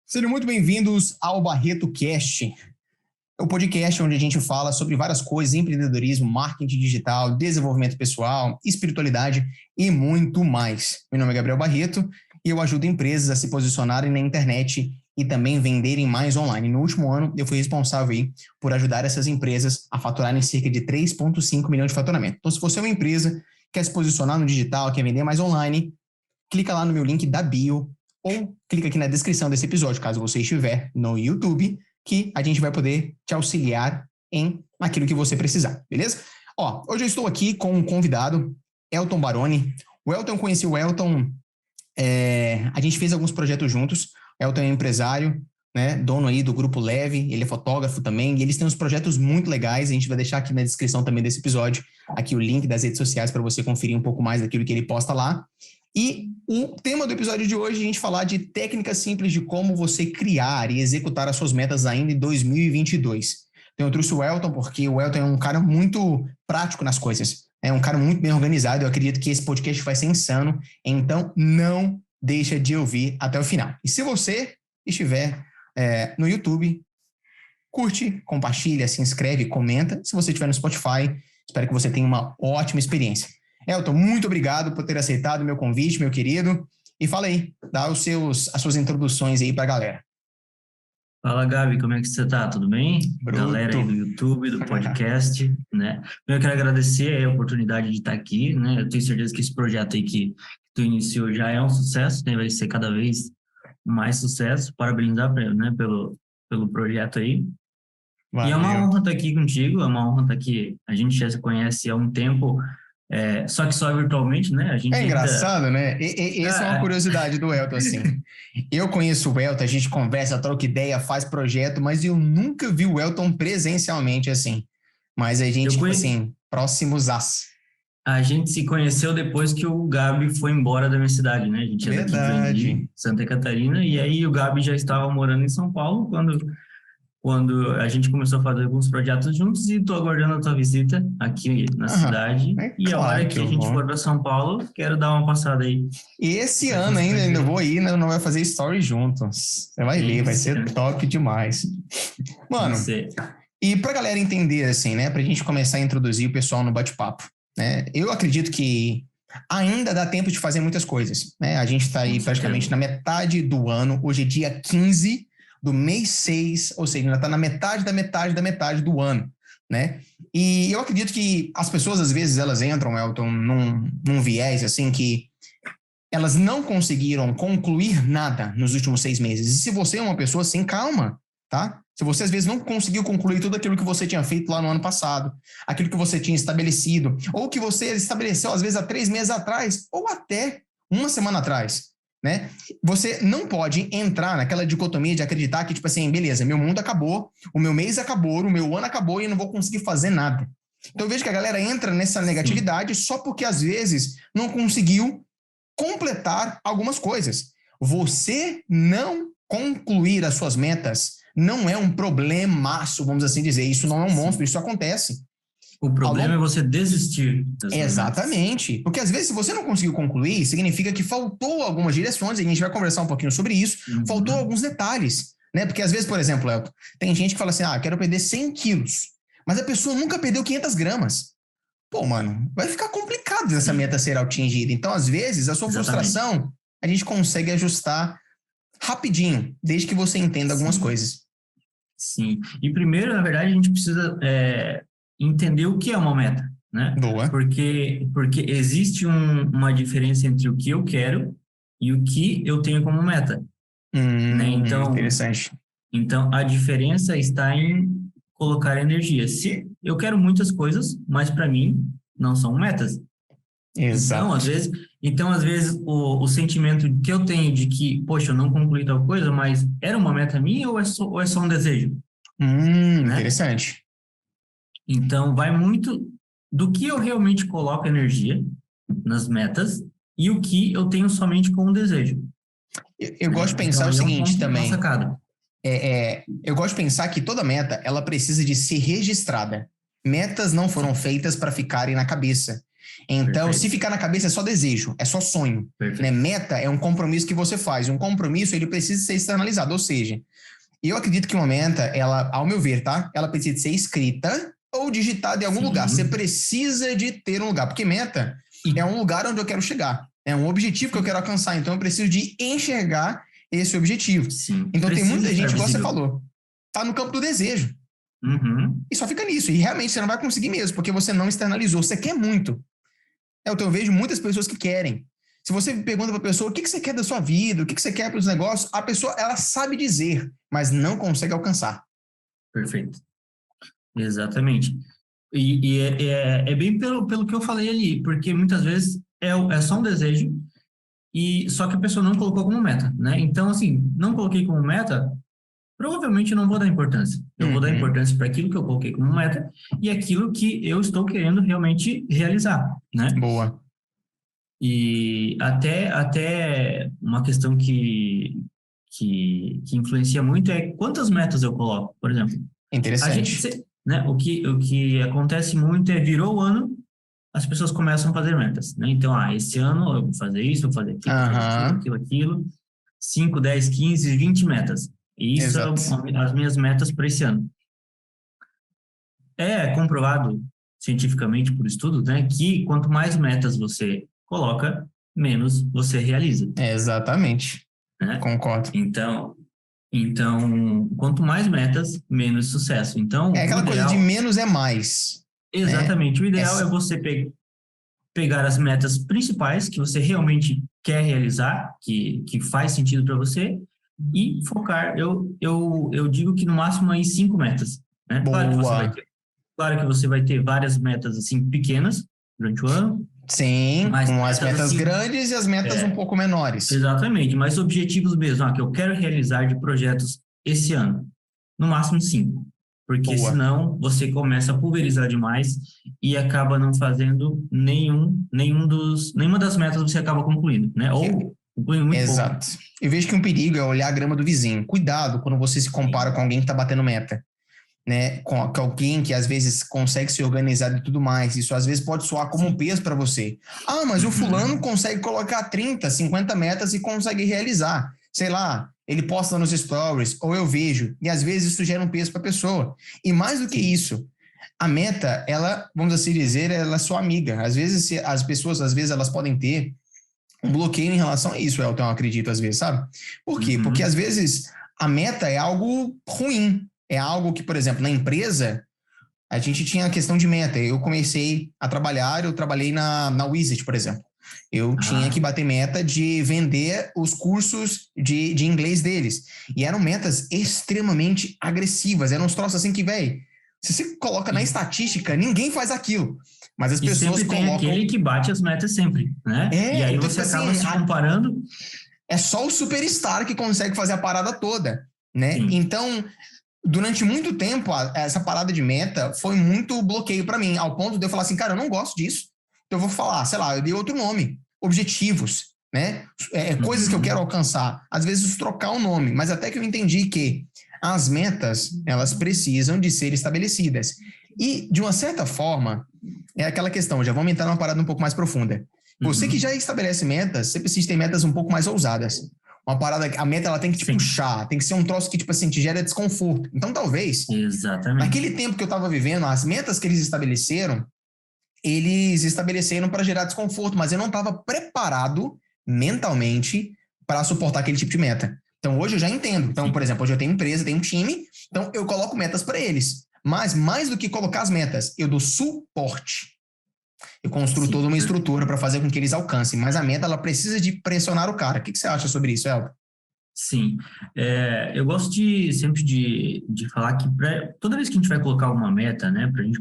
Sejam muito bem-vindos ao Barreto Cast, o podcast onde a gente fala sobre várias coisas, empreendedorismo, marketing digital, desenvolvimento pessoal, espiritualidade e muito mais. Meu nome é Gabriel Barreto e eu ajudo empresas a se posicionarem na internet e também venderem mais online. No último ano, eu fui responsável aí por ajudar essas empresas a faturarem cerca de 3,5 milhões de faturamento. Então, se você é uma empresa, quer se posicionar no digital, quer vender mais online, clica lá no meu link da bio ou clica aqui na descrição desse episódio, caso você estiver no YouTube, que a gente vai poder te auxiliar naquilo que você precisar, beleza? Hoje eu estou aqui com um convidado, Elton Baroni. O Elton, eu conheci o Elton, a gente fez alguns projetos juntos. O Elton é empresário, né, dono aí do Grupo Leve, ele é fotógrafo também, e eles têm uns projetos muito legais. A gente vai deixar aqui na descrição também desse episódio, aqui o link das redes sociais para você conferir um pouco mais daquilo que ele posta lá. E o tema do episódio de hoje é a gente falar de técnicas simples de como você criar e executar as suas metas ainda em 2022. Então eu trouxe o Elton porque o Elton é um cara muito prático nas coisas, é um cara muito bem organizado. Eu acredito que esse podcast vai ser insano, então não deixa de ouvir até o final. E se você estiver no YouTube, curte, compartilha, se inscreve, comenta. Se você estiver no Spotify, espero que você tenha uma ótima experiência. Elton, muito obrigado por ter aceitado o meu convite, meu querido. E fala aí, dá as suas introduções aí para a galera. Fala, Gabi, como é que você tá? Tudo bem? Bruto. Galera aí do YouTube, do podcast, né? Eu quero agradecer a oportunidade de estar aqui, né? Eu tenho certeza que esse projeto aí que tu iniciou já é um sucesso, né? Vai ser cada vez mais sucesso. Parabenizar, né, pelo projeto aí. Valeu. E é uma honra estar aqui contigo, é uma honra estar aqui. A gente já se conhece há um tempo, só que só virtualmente, né? A gente engraçado, né? Essa é uma curiosidade do Elton, assim. Eu conheço o Elton, a gente conversa, troca ideia, faz projeto, mas eu nunca vi o Elton presencialmente, assim. Mas a gente, assim, próximos-as. A gente se conheceu depois que o Gabi foi embora da minha cidade, né? A gente é daqui de Joinville, Santa Catarina, e aí o Gabi já estava morando em São Paulo quando a gente começou a fazer alguns projetos juntos, e estou aguardando a tua visita aqui na cidade. E a hora que a gente for para São Paulo, quero dar uma passada aí. E esse ano ainda vou ir, não vai fazer story juntos. Você vai ver, vai ser top demais. Mano, e pra galera entender, assim, né, pra gente começar a introduzir o pessoal no bate-papo, né, eu acredito que ainda dá tempo de fazer muitas coisas, né? A gente tá aí praticamente na metade do ano, hoje é dia 15 do mês 6, ou seja, ainda está na metade do ano, né? E eu acredito que as pessoas, às vezes, elas entram, Elton, num viés, assim, que elas não conseguiram concluir nada nos últimos 6 meses. E se você é uma pessoa assim, calma, tá? Se você, às vezes, não conseguiu concluir tudo aquilo que você tinha feito lá no ano passado, aquilo que você tinha estabelecido, ou que você estabeleceu, às vezes, há 3 meses atrás, ou até uma semana atrás, né? Você não pode entrar naquela dicotomia de acreditar que, tipo assim, beleza, meu mundo acabou, o meu mês acabou, o meu ano acabou e eu não vou conseguir fazer nada. Então eu vejo que a galera entra nessa negatividade só porque, às vezes, não conseguiu completar algumas coisas. Você não concluir as suas metas não é um problemaço, vamos assim dizer. Isso não é um monstro, isso acontece. O problema é você desistir. Exatamente. Porque às vezes, se você não conseguiu concluir, significa que faltou algumas direções, e a gente vai conversar um pouquinho sobre isso, faltou alguns detalhes, né? Porque às vezes, por exemplo, Elton, tem gente que fala assim, quero perder 100 quilos, mas a pessoa nunca perdeu 500 gramas. Pô, mano, vai ficar complicado essa meta ser atingida. Então, às vezes, a sua frustração, a gente consegue ajustar rapidinho, desde que você entenda algumas coisas. Sim. E primeiro, na verdade, a gente precisa entender o que é uma meta, né? Boa. Porque existe uma diferença entre o que eu quero e o que eu tenho como meta. Né? Então, interessante. Então, a diferença está em colocar energia. Se eu quero muitas coisas, mas para mim não são metas. Exato. Então, às vezes, o sentimento que eu tenho de que, poxa, eu não concluí tal coisa, mas era uma meta minha ou é só um desejo? Né? Interessante. Então, vai muito do que eu realmente coloco energia nas metas e o que eu tenho somente como desejo. Eu gosto de pensar o seguinte também. Sacada. Eu gosto de pensar que toda meta, ela precisa de ser registrada. Metas não foram feitas para ficarem na cabeça. Então, Perfeito. se ficar na cabeça é só desejo, é só sonho. Né? Meta é um compromisso que você faz. Um compromisso, ele precisa ser externalizado. Ou seja, eu acredito que uma meta, ela, ao meu ver, tá? Ela precisa ser escrita ou digitada em algum lugar. Você precisa de ter um lugar, porque meta é um lugar onde eu quero chegar. É um objetivo que eu quero alcançar. Então, eu preciso de enxergar esse objetivo. Sim. Então, tem muita gente, igual você visível. falou, tá no campo do desejo. Uhum. E só fica nisso. E realmente você não vai conseguir mesmo, porque você não externalizou. Você quer muito. Eu vejo muitas pessoas que querem. Se você pergunta para a pessoa o que você quer da sua vida, o que você quer para os negócios, a pessoa ela sabe dizer, mas não consegue alcançar. Perfeito. Exatamente. E é bem pelo que eu falei ali, porque muitas vezes é só um desejo, e só que a pessoa não colocou como meta, né? Então, assim, não coloquei como meta, provavelmente eu não vou dar importância. Eu vou dar importância para aquilo que eu coloquei como meta e aquilo que eu estou querendo realmente realizar, né? Boa. E até uma questão que influencia muito é quantas metas eu coloco, por exemplo. Interessante. Né, o que acontece muito é virou o ano, as pessoas começam a fazer metas, né? Então, esse ano eu vou fazer isso, vou fazer aquilo, 5, 10, 15, 20 metas. E isso Exato. são as minhas metas para esse ano. É comprovado cientificamente por estudos, né, que quanto mais metas você coloca, menos você realiza. Exatamente. Né? Concordo. Então, quanto mais metas, menos sucesso. Então, é aquela coisa de menos é mais. Exatamente. Né? O ideal é você pegar as metas principais que você realmente quer realizar, que faz sentido para você, e focar. Eu digo que no máximo aí 5 metas. Né? Claro que você vai ter várias metas assim pequenas durante o ano. Sim, com as metas assim, grandes e as metas um pouco menores. Exatamente, mas objetivos mesmo, que eu quero realizar de projetos esse ano. No máximo 5. Porque senão você começa a pulverizar demais e acaba não fazendo nenhuma das metas você acaba concluindo, né? Ou concluindo muito pouco. Exato. Eu vejo que um perigo é olhar a grama do vizinho. Cuidado quando você se compara com alguém que está batendo meta. Né, com alguém que às vezes consegue se organizar e tudo mais. Isso às vezes pode soar como um peso para você. Mas o fulano consegue colocar 30, 50 metas e consegue realizar. Sei lá, ele posta nos stories, ou eu vejo, e às vezes isso gera um peso para a pessoa. E mais do que isso, a meta, ela, vamos assim dizer, ela é sua amiga. Às vezes as pessoas, às vezes elas podem ter um bloqueio em relação a isso, Elton, eu acredito, às vezes, sabe? Por quê? Porque às vezes a meta é algo ruim. É algo que, por exemplo, na empresa, a gente tinha a questão de meta. Eu comecei a trabalhar, eu trabalhei na Wizard, por exemplo. Eu tinha que bater meta de vender os cursos de inglês deles. E eram metas extremamente agressivas. Eram uns troços assim que, velho, se você coloca na estatística, ninguém faz aquilo. Mas as pessoas sempre tem aquele que bate as metas sempre, né? E aí então, você acaba se comparando. É só o superstar que consegue fazer a parada toda, né? Sim. Então, durante muito tempo, essa parada de meta foi muito bloqueio para mim, ao ponto de eu falar assim, cara, eu não gosto disso. Então eu vou falar, sei lá, eu dei outro nome, objetivos, né? Coisas que eu quero alcançar. Às vezes trocar o nome, mas até que eu entendi que as metas, elas precisam de ser estabelecidas. E, de uma certa forma, é aquela questão, já vamos entrar numa parada um pouco mais profunda. Você que já estabelece metas, você precisa ter metas um pouco mais ousadas. Uma parada, a meta ela tem que te puxar, tem que ser um troço que, tipo assim, te gera desconforto. Então, talvez, naquele tempo que eu estava vivendo, as metas que eles estabeleceram para gerar desconforto, mas eu não estava preparado mentalmente para suportar aquele tipo de meta. Então, hoje eu já entendo. Então, por exemplo, hoje eu tenho empresa, tenho um time, então eu coloco metas para eles. Mas, mais do que colocar as metas, eu dou suporte. Eu construo toda uma estrutura para fazer com que eles alcancem, mas a meta ela precisa de pressionar o cara. O que você acha sobre isso, Elton? Sim, eu gosto sempre de falar que toda vez que a gente vai colocar uma meta, né, para a gente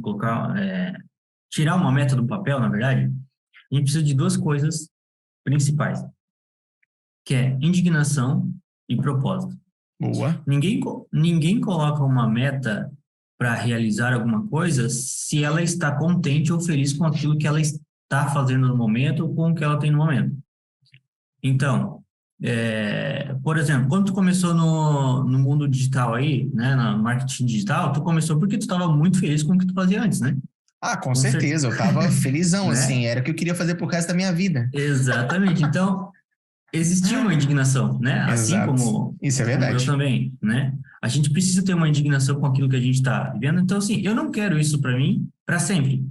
tirar uma meta do papel, na verdade, a gente precisa de 2 coisas principais, que é indignação e propósito. Boa. Ninguém coloca uma meta para realizar alguma coisa se ela está contente ou feliz com aquilo que ela está fazendo no momento ou com o que ela tem no momento. Então, por exemplo, quando tu começou no mundo digital aí, né, no marketing digital, tu começou porque tu estava muito feliz com o que tu fazia antes, né? Ah, com Com certeza, eu tava felizão, né? assim, era o que eu queria fazer pro resto da minha vida. Exatamente. Então, existia uma indignação, né? Assim Exato. Isso é como eu verdade. também, né? A gente precisa ter uma indignação com aquilo que a gente está vivendo. Então, assim, eu não quero isso para mim para sempre.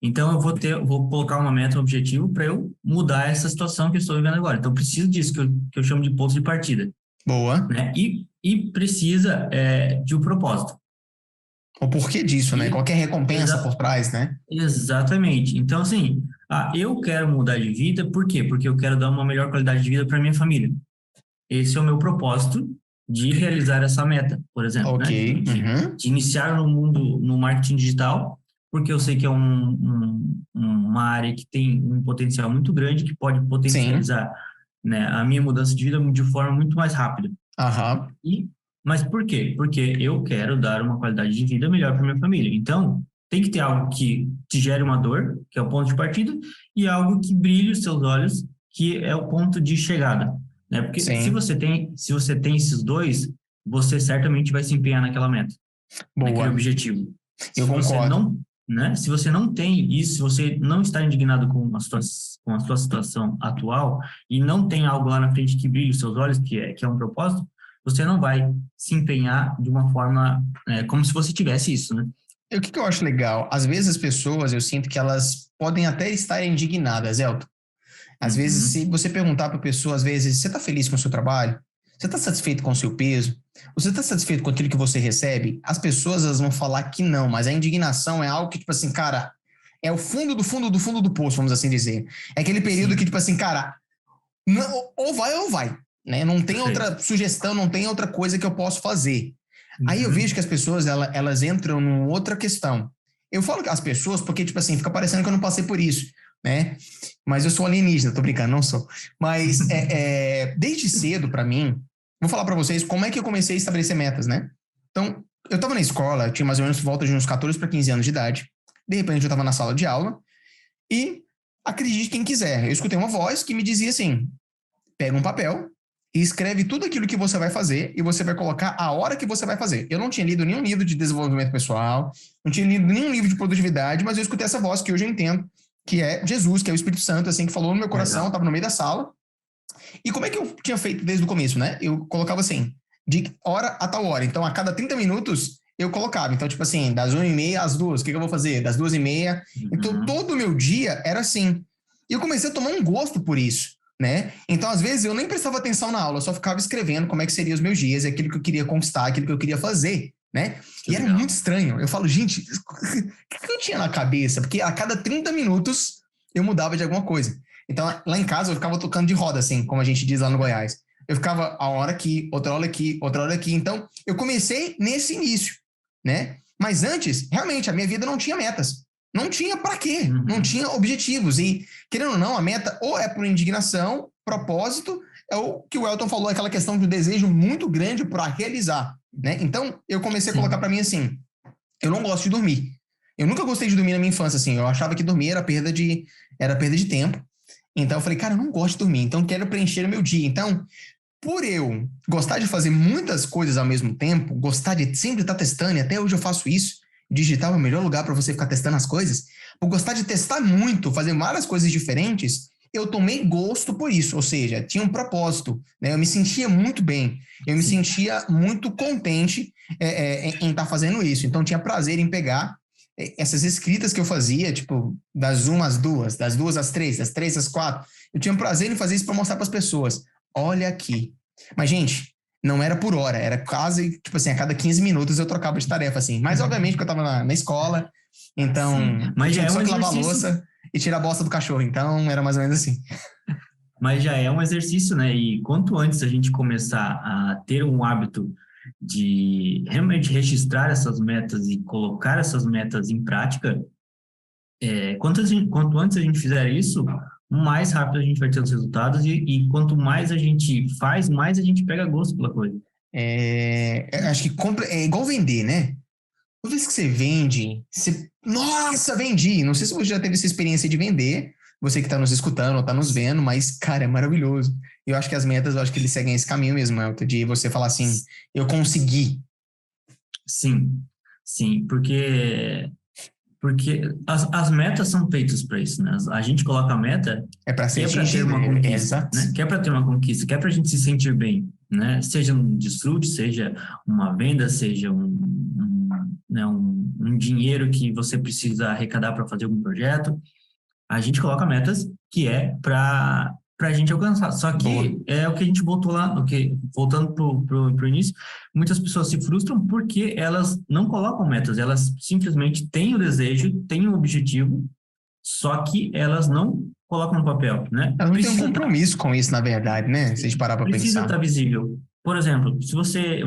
Então, vou colocar uma meta, um objetivo para eu mudar essa situação que eu estou vivendo agora. Então, eu preciso disso que eu chamo de ponto de partida, Boa. né? E precisa de um propósito. O porquê disso, né? E Qualquer recompensa por exa trás, né? exatamente. Então, assim, eu quero mudar de vida, por quê? Porque eu quero dar uma melhor qualidade de vida para minha família. Esse é o meu propósito de realizar essa meta, por exemplo, Ok. né? Uhum. De iniciar no mundo, no marketing digital, porque eu sei que é uma área que tem um potencial muito grande, que pode Sim. potencializar, né, a minha mudança de vida de forma muito mais rápida. Aham. E, mas por quê? Porque eu quero dar uma qualidade de vida melhor para minha família. Então, tem que ter algo que te gere uma dor, que é o ponto de partida, e algo que brilhe os seus olhos, que é o ponto de chegada, né? Porque Sim. se você tem esses dois, você certamente vai se empenhar naquela meta, naquele Boa. objetivo. Eu Se você concordo. não, né? Se você não tem isso, se você não está indignado com a sua situação atual e não tem algo lá na frente que brilhe os seus olhos, que é um propósito, você não vai se empenhar de uma forma como se você tivesse isso, né? E o que eu acho legal? Às vezes as pessoas, eu sinto que elas podem até estar indignadas, Elton. Às vezes, se Uhum. você perguntar para a pessoa, às vezes, você está feliz com o seu trabalho? Você está satisfeito com o seu peso? Você está satisfeito com aquilo que você recebe? As pessoas elas vão falar que não, mas a indignação é algo que, tipo assim, cara, é o fundo do fundo do fundo do poço, vamos assim dizer. É aquele período que, Sim, tipo assim, cara, não, ou vai, né? Não tem perfeito. outra sugestão, não tem outra coisa que eu posso fazer. Aí eu vejo que Uhum. as pessoas, elas entram numa outra questão. Eu falo que as pessoas, porque, tipo assim, fica parecendo que eu não passei por isso, né? Mas eu sou alienígena, tô brincando, não sou. Mas desde cedo, para mim, vou falar para vocês como é que eu comecei a estabelecer metas, né? Então, eu tava na escola, tinha mais ou menos por volta de uns 14 para 15 anos de idade. De repente, eu tava na sala de aula e acredite quem quiser, eu escutei uma voz que me dizia assim: pega um papel e escreve tudo aquilo que você vai fazer e você vai colocar a hora que você vai fazer. Eu não tinha lido nenhum livro de desenvolvimento pessoal, não tinha lido nenhum livro de produtividade, mas eu escutei essa voz que hoje eu entendo, que é Jesus, que é o Espírito Santo, assim, que falou no meu coração, eu Legal. estava no meio da sala. E como é que eu tinha feito desde o começo, né? Eu colocava assim, de hora a tal hora. Então, a cada 30 minutos, eu colocava. Então, tipo assim, das 1h30 às 2, o que eu vou fazer? Das 2h30. Então, Uhum. todo o meu dia era assim. E eu comecei a tomar um gosto por isso, né? Então, às vezes, eu nem prestava atenção na aula, eu só ficava escrevendo como é que seriam os meus dias, aquilo que eu queria conquistar, aquilo que eu queria fazer, né? Que E era muito legal. estranho. Eu falo, gente, o que eu tinha na cabeça? Porque a cada 30 minutos eu mudava de alguma coisa. Então, lá em casa, eu ficava tocando de roda, assim, como a gente diz lá no Goiás. Eu ficava a hora aqui, outra hora aqui, outra hora aqui. Então, eu comecei nesse início, né? Mas antes, realmente, a minha vida não tinha metas. Não tinha para quê? Não Uhum. tinha objetivos. E, querendo ou não, a meta ou é por indignação, propósito, é o que o Elton falou, aquela questão de um desejo muito grande para realizar, né? Então, eu comecei a colocar Sim. para mim assim, eu não gosto de dormir. Eu nunca gostei de dormir na minha infância, assim. Eu achava que dormir era perda de tempo. Então eu falei, cara, eu não gosto de dormir, então quero preencher o meu dia. Então, por eu gostar de fazer muitas coisas ao mesmo tempo, gostar de sempre estar testando, e até hoje eu faço isso, digital é o melhor lugar para você ficar testando as coisas, por gostar de testar muito, fazer várias coisas diferentes, eu tomei gosto por isso, ou seja, tinha um propósito, né? Eu me sentia muito bem, eu me Sim. sentia muito contente em estar fazendo isso, então tinha prazer em pegar essas escritas que eu fazia, tipo, das 1 às 2, das 2 às 3, das 3 às 4, eu tinha prazer em fazer isso para mostrar para as pessoas. Olha aqui. Mas, gente, não era por hora, era quase, tipo assim, a cada 15 minutos eu trocava de tarefa, assim. Mas, obviamente, que eu tava na escola, Sim. então eu Mas já tinha é que um só que lavar a exercício. louça e tirar a bosta do cachorro. Então, era mais ou menos assim. Mas já é um exercício, né? E quanto antes a gente começar a ter um hábito de realmente registrar essas metas e colocar essas metas em prática, quanto antes a gente fizer isso, mais rápido a gente vai ter os resultados e quanto mais a gente faz, mais a gente pega gosto pela coisa. Acho que é igual vender, né? Toda vez que você vende, você. Nossa, vendi! Não sei se você já teve essa experiência de vender, você que está nos escutando ou está nos vendo, mas, cara, é maravilhoso. Eu acho que as metas, eu acho que eles seguem esse caminho mesmo, Elton, de você falar assim, eu consegui. Sim, sim, porque Porque as metas são feitas para isso, né? A gente coloca a meta É para ser que é para ter atingido, uma conquista, exato. né? Que é para ter uma conquista, que é para a gente se sentir bem, né? Seja um desfrute, seja uma venda, seja um dinheiro que você precisa arrecadar para fazer algum projeto. A gente coloca metas que é para a gente alcançar. Só Boa. que é o que a gente voltou lá, voltando pro início, muitas pessoas se frustram porque elas não colocam metas, elas simplesmente têm o desejo, têm o objetivo, só que elas não colocam no papel, né? Elas não têm um compromisso com isso, na verdade, né? Se a gente parar para Precisa pensar. estar visível. Por exemplo, se você,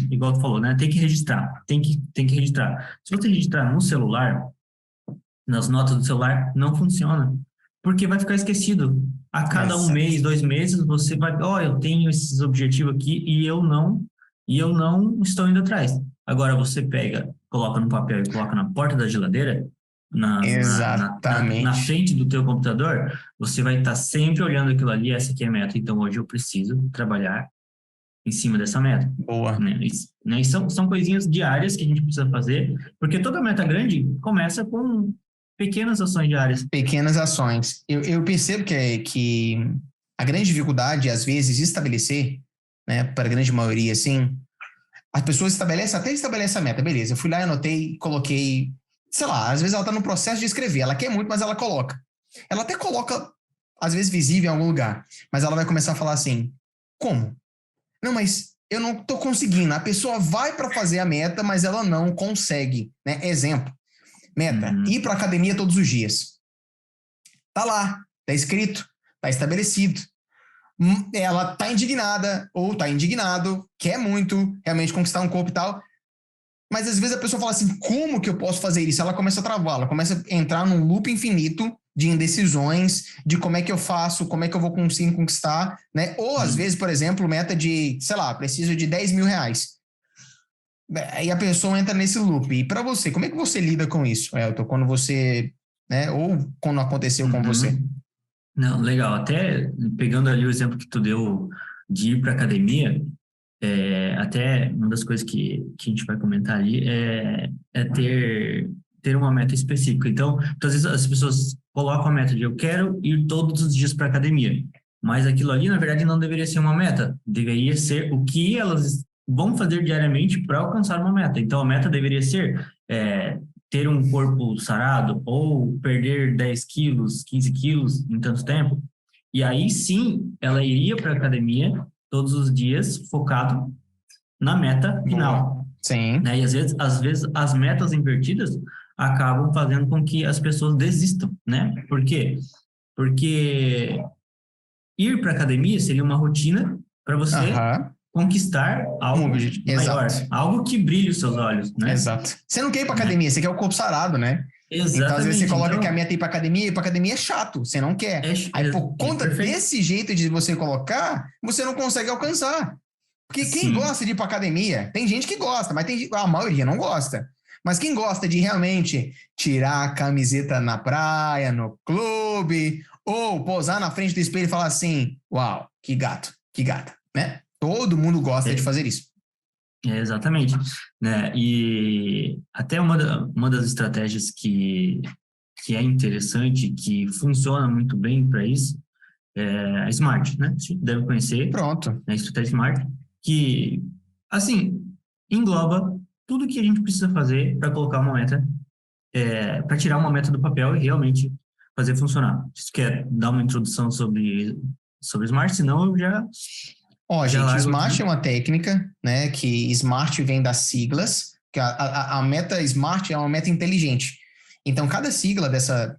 igual tu falou, né? Tem que registrar, tem que registrar. Se você registrar no celular, nas notas do celular, não funciona. Porque vai ficar esquecido. A cada um Exato. mês, 2 meses, você vai, eu tenho esses objetivos aqui e eu não estou indo atrás. Agora você pega, coloca no papel e coloca na porta da geladeira, na Exatamente. frente do teu computador, você vai estar sempre olhando aquilo ali, essa aqui é a meta. Então hoje eu preciso trabalhar em cima dessa meta. Boa. Né? E são coisinhas diárias que a gente precisa fazer, porque toda meta grande começa com pequenas ações diárias. Pequenas ações. Eu percebo que a grande dificuldade, às vezes, de estabelecer, né, para a grande maioria, assim, as pessoas estabelecem a meta, beleza. Eu fui lá, anotei, coloquei, sei lá, às vezes ela está no processo de escrever, ela quer muito, mas ela coloca. Ela até coloca, às vezes, visível em algum lugar, mas ela vai começar a falar assim, como? Não, mas eu não estou conseguindo. A pessoa vai para fazer a meta, mas ela não consegue, né? Exemplo. Meta, ir para academia todos os dias. Tá lá, tá escrito, tá estabelecido. Ela tá indignada ou tá indignado, quer muito realmente conquistar um corpo e tal, mas às vezes a pessoa fala assim, como que eu posso fazer isso? Ela começa a travar, ela começa a entrar num loop infinito de indecisões, de como é que eu faço, como é que eu vou conseguir conquistar, né? Ou às vezes, por exemplo, meta de, sei lá, preciso de 10 mil reais. Aí a pessoa entra nesse loop. E para você, como é que você lida com isso, Elton? Quando você, né? Ou quando aconteceu com você? Não, legal. Até pegando ali o exemplo que tu deu de ir para academia, até uma das coisas que a gente vai comentar ali é ter uma meta específica. Então, às vezes as pessoas colocam a meta de eu quero ir todos os dias para academia, mas aquilo ali, na verdade, não deveria ser uma meta. Deveria ser o que elas vão fazer diariamente para alcançar uma meta. Então, a meta deveria ser ter um corpo sarado ou perder 10 quilos, 15 quilos em tanto tempo. E aí sim, ela iria para a academia todos os dias focado na meta final. Sim. Né? E às vezes as metas invertidas acabam fazendo com que as pessoas desistam, né? Por quê? Porque ir para a academia seria uma rotina para você conquistar algo maior, Exato. algo que brilhe os seus olhos, né? Exato. Você não quer ir para academia, você quer o corpo sarado, né? Exatamente. Então, às vezes, você coloca que a meta é ir para academia é chato, você não quer. Aí, por conta desse jeito de você colocar, você não consegue alcançar. Porque quem gosta de ir para academia, tem gente que gosta, mas a maioria não gosta. Mas quem gosta de realmente tirar a camiseta na praia, no clube, ou posar na frente do espelho e falar assim, uau, que gato, que gata, né? Todo mundo gosta de fazer isso. Exatamente, né? E até uma das estratégias que é interessante, que funciona muito bem para isso, é a Smart, né? Você deve conhecer. Pronto. A estratégia Smart, que, assim, engloba tudo que a gente precisa fazer para colocar uma meta, para tirar uma meta do papel e realmente fazer funcionar. Se você quer dar uma introdução sobre Smart, senão eu já... gente, Smart é uma técnica, né, que Smart vem das siglas, que a meta Smart é uma meta inteligente. Então, cada sigla dessa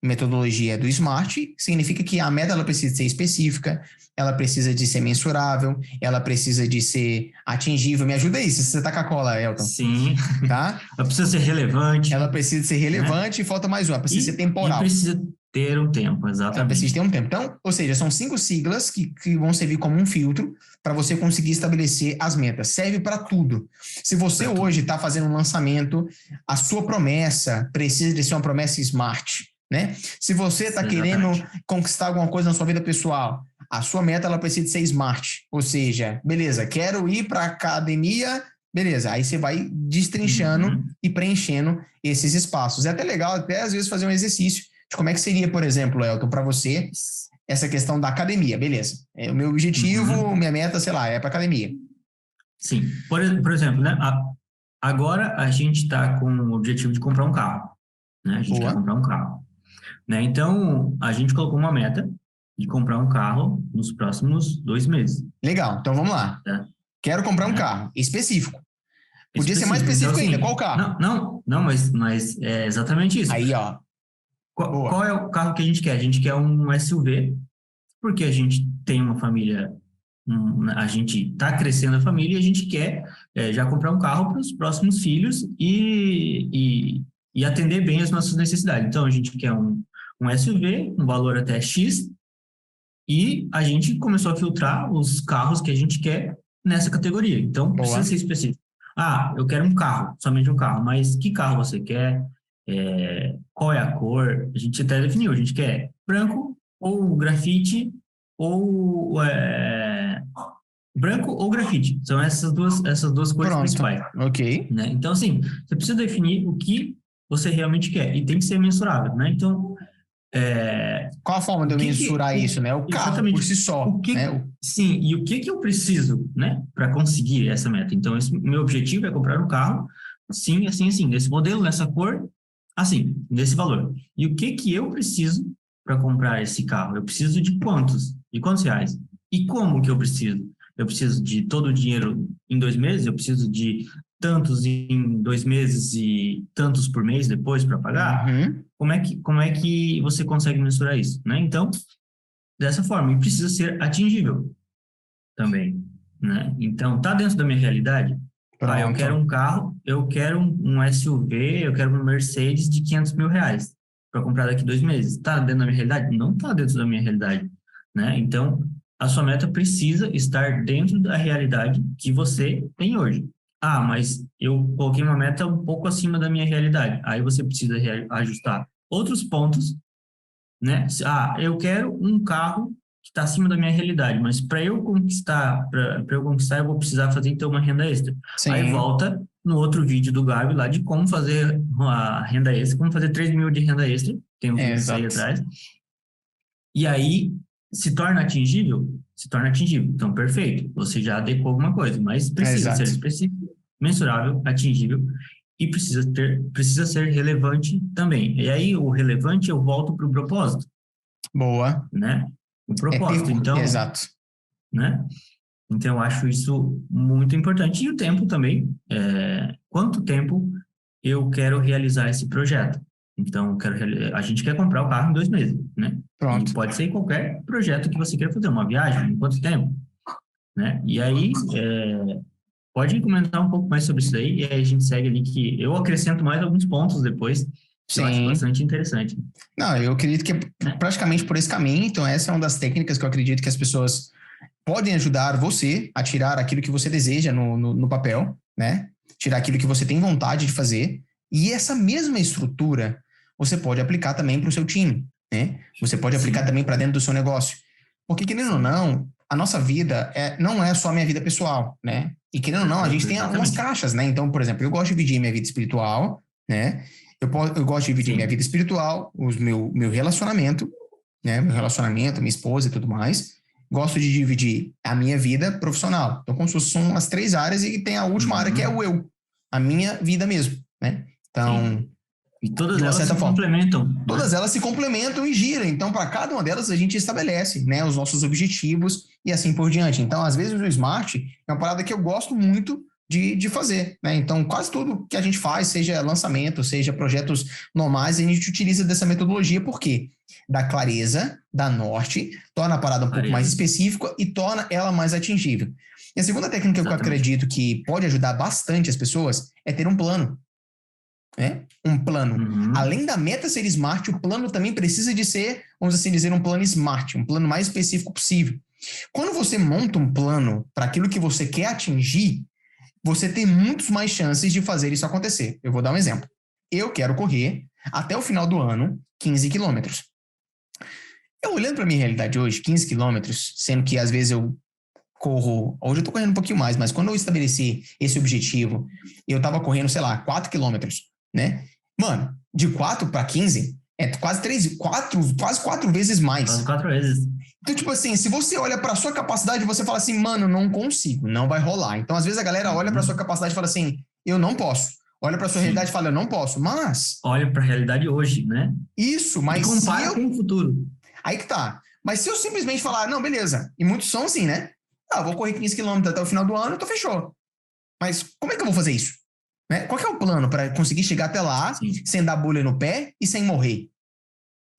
metodologia do Smart significa que a meta ela precisa ser específica, ela precisa de ser mensurável, ela precisa de ser atingível. Me ajuda aí, se você tá com a cola, Elton. Sim. Tá? Ela precisa ser relevante. Ela precisa ser relevante, né? E falta mais uma, precisa ser temporal. E precisa ter um tempo, exatamente. Ela precisa ter um tempo. Então, ou seja, são 5 siglas que vão servir como um filtro para você conseguir estabelecer as metas. Serve para tudo. Se você hoje está fazendo um lançamento, a sua promessa precisa de ser uma promessa smart, né? Se você está querendo conquistar alguma coisa na sua vida pessoal, a sua meta ela precisa de ser smart. Ou seja, beleza, quero ir para a academia Beleza, aí você vai destrinchando e preenchendo esses espaços. É até legal, até às vezes, fazer um exercício de como é que seria, por exemplo, Elton, para você, essa questão da academia. Beleza, o meu objetivo, minha meta, sei lá, é para academia. Sim. Por exemplo, né? Agora a gente está com o objetivo de comprar um carro, né? A gente quer Boa. comprar um carro, né? Então, a gente colocou uma meta de comprar um carro nos próximos 2 meses. Legal, então vamos lá. Né? Quero comprar um carro específico. Podia ser mais Então, específico assim, ainda. Qual carro? não, mas é exatamente isso. Aí, ó. Qual é o carro que a gente quer? A gente quer um SUV, porque a gente tem uma família, a gente está crescendo a família e a gente quer já comprar um carro para os próximos filhos e atender bem as nossas necessidades. Então, a gente quer um SUV, um valor até X, e a gente começou a filtrar os carros que a gente quer nessa categoria. Então, precisa ser específico. Ah, eu quero um carro, somente um carro, mas que carro você quer? Qual é a cor? A gente até definiu, a gente quer branco ou grafite ou branco ou grafite. São essas duas cores principais. Ok. Né? Então, assim, você precisa definir o que você realmente quer e tem que ser mensurável, né? Então, qual a forma de eu mensurar isso, né? O carro por si só, né? Sim, e o que eu preciso, né, para conseguir essa meta? Então, meu objetivo é comprar um carro, assim, assim, assim, nesse modelo, nessa cor, assim, nesse valor. E o que eu preciso para comprar esse carro? Eu preciso de quantos? De quantos reais? E como que eu preciso? Eu preciso de todo o dinheiro em 2 meses? Eu preciso de tantos em 2 meses e tantos por mês depois para pagar? Como é que você consegue mensurar isso, né? Então, dessa forma, e precisa ser atingível também, né? Então, tá dentro da minha realidade? Eu quero um carro, eu quero um SUV, eu quero um Mercedes de 500 mil reais para comprar daqui 2 meses. Tá dentro da minha realidade? Não tá dentro da minha realidade, né? Então, a sua meta precisa estar dentro da realidade que você tem hoje. Ah, mas eu coloquei uma meta um pouco acima da minha realidade. Aí você precisa ajustar outros pontos, né? Ah, eu quero um carro que está acima da minha realidade, mas para eu conquistar, eu vou precisar fazer então uma renda extra. Sim. Aí volta no outro vídeo do Gabi lá de como fazer a renda extra, como fazer 3 mil de renda extra, tem um vídeo aí atrás. E aí se torna atingível? Se torna atingível. Então, perfeito, você já adequou alguma coisa, mas precisa ser específico, mensurável, atingível e precisa ser relevante também. E aí, o relevante, eu volto para o propósito. Boa. Né? O propósito, então... Exato. Né? Então, eu acho isso muito importante. E o tempo também. Quanto tempo eu quero realizar esse projeto? Então, a gente quer comprar o carro em 2 meses, né? Pronto. E pode ser qualquer projeto que você queira fazer, uma viagem, em quanto tempo? Né? E aí... pode comentar um pouco mais sobre isso daí e aí a gente segue ali que eu acrescento mais alguns pontos depois que eu acho bastante interessante. Não, eu acredito que é praticamente por esse caminho, então essa é uma das técnicas que eu acredito que as pessoas podem ajudar você a tirar aquilo que você deseja no papel, né? Tirar aquilo que você tem vontade de fazer e essa mesma estrutura você pode aplicar também para o seu time, né? Você pode aplicar também para dentro do seu negócio. Porque, querendo ou não, a nossa vida não é só a minha vida pessoal, né? E querendo ou não, a gente tem algumas caixas, né? Então, por exemplo, eu gosto de dividir minha vida espiritual, né? Eu gosto de dividir minha vida espiritual, meu relacionamento, né? Meu relacionamento, minha esposa e tudo mais. Gosto de dividir a minha vida profissional. Então, como se fossem as 3 áreas e tem a última área que é o eu, a minha vida mesmo, né? Então... E todas elas se complementam. Todas elas se complementam e giram. Então, para cada uma delas, a gente estabelece, né, os nossos objetivos e assim por diante. Então, às vezes, o Smart é uma parada que eu gosto muito de fazer, né? Então, quase tudo que a gente faz, seja lançamento, seja projetos normais, a gente utiliza dessa metodologia, porque dá clareza, dá norte, torna a parada um pouco mais específica e torna ela mais atingível. E a segunda técnica que eu acredito que pode ajudar bastante as pessoas é ter um plano. Né? Um plano. Além da meta ser smart, o plano também precisa de ser, vamos assim dizer, um plano smart, um plano mais específico possível. Quando você monta um plano para aquilo que você quer atingir, você tem muitos mais chances de fazer isso acontecer. Eu vou dar um exemplo. Eu quero correr até o final do ano 15 quilômetros. Eu olhando para a minha realidade hoje, 15 quilômetros, sendo que às vezes eu corro, hoje eu tô correndo um pouquinho mais, mas quando eu estabeleci esse objetivo, eu tava correndo, sei lá, 4 quilômetros, né? Mano, de 4 para 15 é quase 4 vezes mais. Quase 4 vezes. Então, tipo assim, se você olha para sua capacidade, você fala assim, mano, não consigo, não vai rolar. Então, às vezes a galera olha para sua capacidade e fala assim, eu não posso. Olha para sua realidade e fala, eu não posso. Mas olha para a realidade hoje, né? Isso, mas e compara com o futuro. Aí que tá. Mas se eu simplesmente falar, não, beleza, e muitos são assim, né? Ah, vou correr 15 quilômetros até o final do ano, então fechou. Mas como é que eu vou fazer isso? Né? Qual que é o plano para conseguir chegar até lá, sem dar bolha no pé e sem morrer?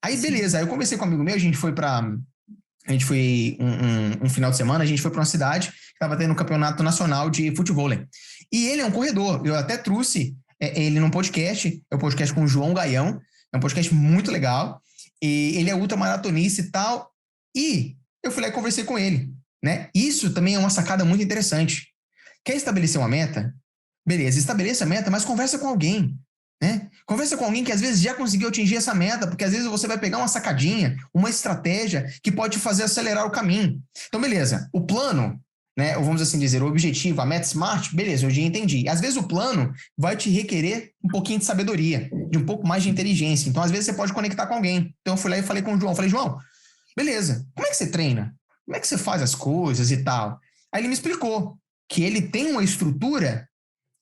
Aí, beleza, aí eu conversei com um amigo meu, a gente foi um final de semana, a gente foi para uma cidade que estava tendo um campeonato nacional de futebol. E ele é um corredor, eu até trouxe ele num podcast, é um podcast com o João Gaião, é um podcast muito legal, e ele é ultramaratonista e tal, e eu fui lá e conversei com ele, né? Isso também é uma sacada muito interessante. Quer estabelecer uma meta? Beleza, estabeleça a meta, mas conversa com alguém, né? Conversa com alguém que às vezes já conseguiu atingir essa meta, porque às vezes você vai pegar uma sacadinha, uma estratégia que pode te fazer acelerar o caminho. Então, beleza, o plano, né, ou vamos assim dizer, o objetivo, a meta SMART, beleza, eu já entendi. Às vezes o plano vai te requerer um pouquinho de sabedoria, de um pouco mais de inteligência. Então, às vezes você pode conectar com alguém. Então, eu fui lá e falei com o João, falei, João, beleza, como é que você treina? Como é que você faz as coisas e tal? Aí ele me explicou que ele tem uma estrutura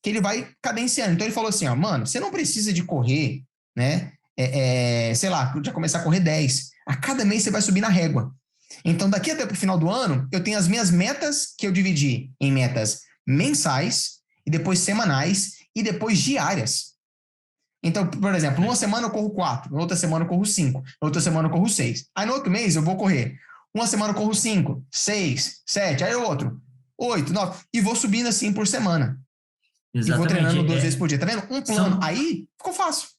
que ele vai cadenciando. Então ele falou assim, ó, mano, você não precisa de correr, né? Sei lá, já começar a correr 10. A cada mês você vai subir na régua. Então daqui até o final do ano, eu tenho as minhas metas que eu dividi em metas mensais, e depois semanais, e depois diárias. Então, por exemplo, numa semana eu corro 4, na outra semana eu corro 5, na outra semana eu corro 6. Aí no outro mês eu vou correr. Uma semana eu corro 5, 6, 7, aí outro, 8, 9, e vou subindo assim por semana. Exatamente. E vou treinando 2 vezes por dia. Tá vendo? Um plano. Aí ficou fácil.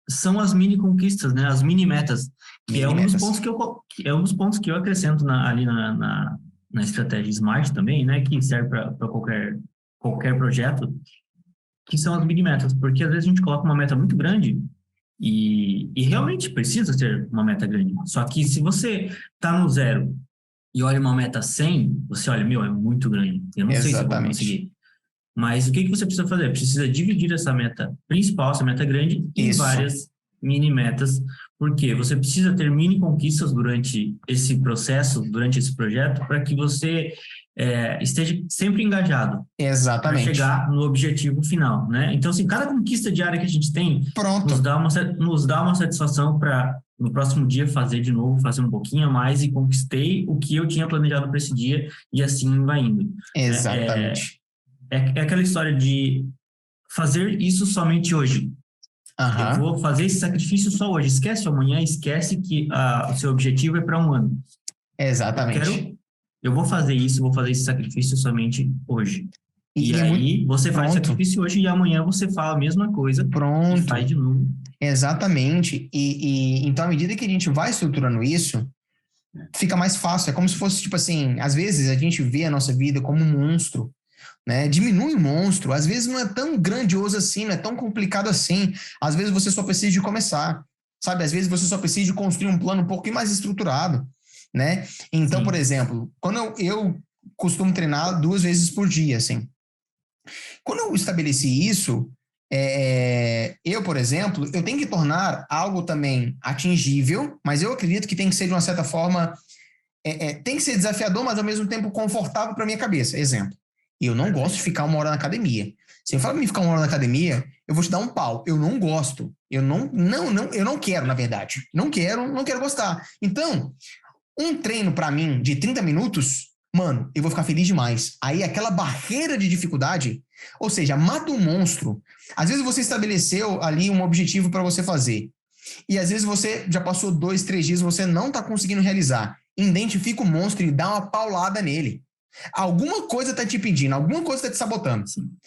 São as mini conquistas, né? As mini metas. Que é um dos pontos que eu acrescento ali na estratégia Smart também, né? Que serve para qualquer projeto, que são as mini metas. Porque às vezes a gente coloca uma meta muito grande e realmente precisa ter uma meta grande. Só que se você tá no 0 e olha uma meta 100, você olha, é muito grande. Eu não sei se eu vou conseguir. Mas o que você precisa fazer? Precisa dividir essa meta principal, essa meta grande, em várias mini metas, porque você precisa ter mini conquistas durante esse processo, durante esse projeto, para que você esteja sempre engajado. Exatamente. Para chegar no objetivo final, né? Então, assim, cada conquista diária que a gente tem nos dá uma satisfação para no próximo dia fazer de novo, fazer um pouquinho a mais e conquistei o que eu tinha planejado para esse dia e assim vai indo. Exatamente. É aquela história de fazer isso somente hoje. Eu vou fazer esse sacrifício só hoje. Esquece amanhã, esquece que o seu objetivo é para um ano. Exatamente. Eu vou fazer esse sacrifício somente hoje. E aí você faz o sacrifício hoje e amanhã você fala a mesma coisa e faz de novo. Exatamente. E então, à medida que a gente vai estruturando isso, fica mais fácil. É como se fosse, tipo assim, às vezes a gente vê a nossa vida como um monstro, né? Diminui o monstro, às vezes não é tão grandioso assim, não é tão complicado assim, às vezes você só precisa de começar, sabe? Às vezes você só precisa de construir um plano um pouquinho mais estruturado, né? Então, por exemplo, quando eu costumo treinar 2 vezes por dia, assim. Quando eu estabeleci isso, eu, por exemplo, eu tenho que tornar algo também atingível, mas eu acredito que tem que ser de uma certa forma, tem que ser desafiador, mas ao mesmo tempo confortável para minha cabeça. Exemplo. Eu não gosto de ficar 1 hora na academia. Se eu falar para mim ficar 1 hora na academia, eu vou te dar um pau. Eu não gosto. Eu não quero, na verdade. Não quero gostar. Então, um treino para mim de 30 minutos, mano, eu vou ficar feliz demais. Aí aquela barreira de dificuldade, ou seja, mata um monstro. Às vezes você estabeleceu ali um objetivo para você fazer. E às vezes você já passou 2, 3 dias, você não está conseguindo realizar. Identifica o monstro e dá uma paulada nele. Alguma coisa está te impedindo, alguma coisa está te sabotando.